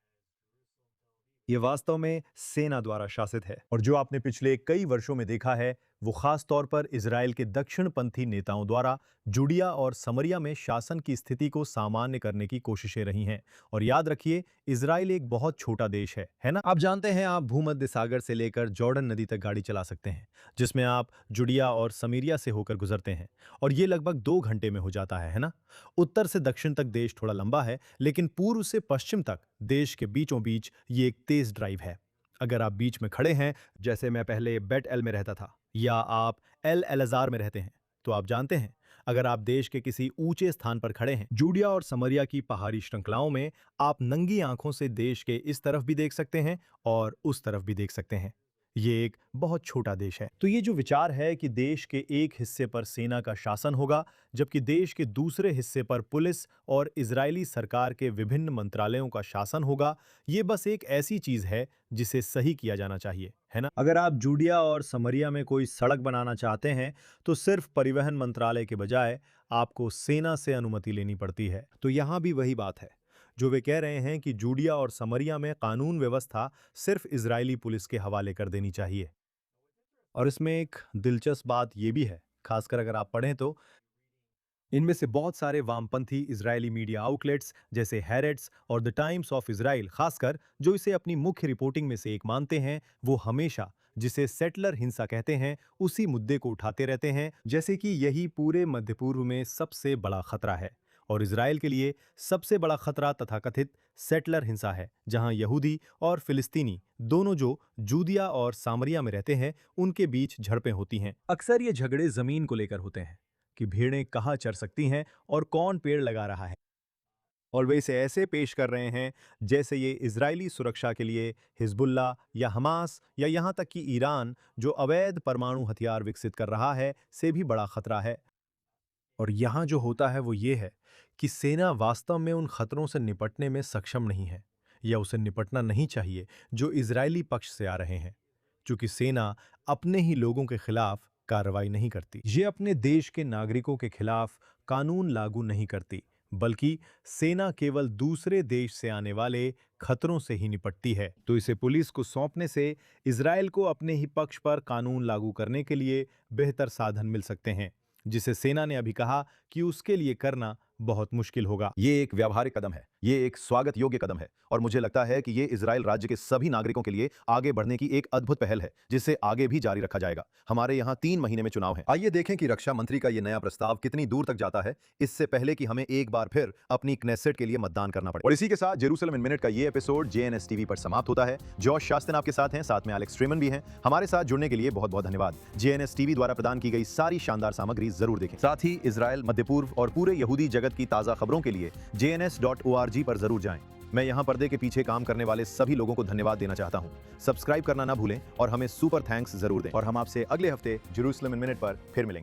Speaker 2: ये वास्तव में सेना द्वारा शासित है। और जो आपने पिछले कई वर्षों में देखा है वो खास तौर पर इजरायल के दक्षिणपंथी नेताओं द्वारा जूडिया और समरिया में शासन की स्थिति को सामान्य करने की कोशिशें रही हैं। और याद रखिए, इजरायल एक बहुत छोटा देश है ना? आप जानते हैं, आप भूमध्य सागर से लेकर जॉर्डन नदी तक गाड़ी चला सकते हैं, जिसमें आप जूडिया और समरिया से होकर गुजरते हैं, और ये लगभग 2 घंटे में हो जाता है ना? उत्तर से दक्षिण तक देश थोड़ा लंबा है, लेकिन पूर्व से पश्चिम तक देश के बीचों बीच ये एक तेज ड्राइव है। अगर आप बीच में खड़े हैं, जैसे मैं पहले बेट एल में रहता था, या आप एल एलजार में रहते हैं, तो आप जानते हैं, अगर आप देश के किसी ऊंचे स्थान पर खड़े हैं, जूडिया और समरिया की पहाड़ी श्रृंखलाओं में, आप नंगी आंखों से देश के इस तरफ भी देख सकते हैं और उस तरफ भी देख सकते हैं। ये एक बहुत छोटा देश है। तो ये जो विचार है कि देश के एक हिस्से पर सेना का शासन होगा जबकि देश के दूसरे हिस्से पर पुलिस और इजरायली सरकार के विभिन्न मंत्रालयों का शासन होगा, ये बस एक ऐसी चीज है जिसे सही किया जाना चाहिए, है ना? अगर आप जूडिया और समरिया में कोई सड़क बनाना चाहते हैं तो सिर्फ परिवहन मंत्रालय के बजाय आपको सेना से अनुमति लेनी पड़ती है। तो यहां भी वही बात है जो वे कह रहे हैं कि जूडिया और समरिया में कानून व्यवस्था सिर्फ इजरायली पुलिस के हवाले कर देनी चाहिए। और इसमें एक दिलचस्प बात यह भी है, खासकर अगर आप पढ़ें तो इनमें से बहुत सारे वामपंथी इजरायली मीडिया आउटलेट्स जैसे हैरेट्स और द टाइम्स ऑफ इजराइल, खासकर जो इसे अपनी मुख्य रिपोर्टिंग में से एक मानते हैं, वो हमेशा जिसे सेटलर हिंसा कहते हैं उसी मुद्दे को उठाते रहते हैं, जैसे कि यही पूरे मध्य पूर्व में सबसे बड़ा खतरा है। और इजरायल के लिए सबसे बड़ा खतरा तथाकथित सेटलर हिंसा है, जहां यहूदी और फिलिस्तीनी दोनों जो जूदिया और सामरिया में रहते हैं उनके बीच झड़पें होती हैं। अक्सर ये झगड़े जमीन को लेकर होते हैं कि भेड़ें कहाँ चर सकती हैं और कौन पेड़ लगा रहा है, और वे इसे ऐसे पेश कर रहे हैं जैसे ये इजरायली सुरक्षा के लिए हिजबुल्ला या हमास या यहाँ तक कि ईरान जो अवैध परमाणु हथियार विकसित कर रहा है से भी बड़ा खतरा है। और यहाँ जो होता है वो ये है कि सेना वास्तव में उन खतरों से निपटने में सक्षम नहीं है, या उसे निपटना नहीं चाहिए जो इजरायली पक्ष से आ रहे हैं, क्योंकि सेना अपने ही लोगों के खिलाफ कार्रवाई नहीं करती। ये अपने देश के नागरिकों के खिलाफ कानून लागू नहीं करती, बल्कि सेना केवल दूसरे देश से आने वाले खतरों से ही निपटती है। तो इसे पुलिस को सौंपने से इजरायल को अपने ही पक्ष पर कानून लागू करने के लिए बेहतर साधन मिल सकते हैं, जिसे सेना ने अभी कहा कि उसके लिए करना बहुत मुश्किल होगा।
Speaker 1: ये एक व्यावहारिक कदम है, ये एक स्वागत योग्य कदम है, और मुझे लगता है कि ये इजरायल राज्य के सभी नागरिकों के लिए आगे बढ़ने की एक अद्भुत पहल है, जिसे आगे भी जारी रखा जाएगा। हमारे यहाँ 3 महीने में चुनाव है। आइए देखें कि रक्षा मंत्री का ये नया प्रस्ताव कितनी दूर तक जाता है, इससे पहले कि हमें एक बार फिर अपनी क्नेसेट के लिए मतदान करना पड़े। और इसी के साथ जेरूसलम इन मिनट का ये एपिसोड जेएनएस टीवी पर समाप्त होता है। जॉश शास्त्री आपके साथ हैं, साथ में एलेक्स ट्रेमन भी हैं। हमारे साथ जुड़ने के लिए बहुत बहुत धन्यवाद। जेएनएस टीवी द्वारा प्रदान की गई सारी शानदार सामग्री जरूर देखें। साथ ही इजरायल, मध्य पूर्व और पूरे यहूदी जगत की ताजा खबरों के लिए jns.org पर जरूर जाएं। मैं यहां पर्दे के पीछे काम करने वाले सभी लोगों को धन्यवाद देना चाहता हूं। सब्सक्राइब करना ना भूलें और हमें सुपर थैंक्स जरूर दें। और हम आपसे अगले हफ्ते जेरूसलम इन मिनट पर फिर मिलेंगे।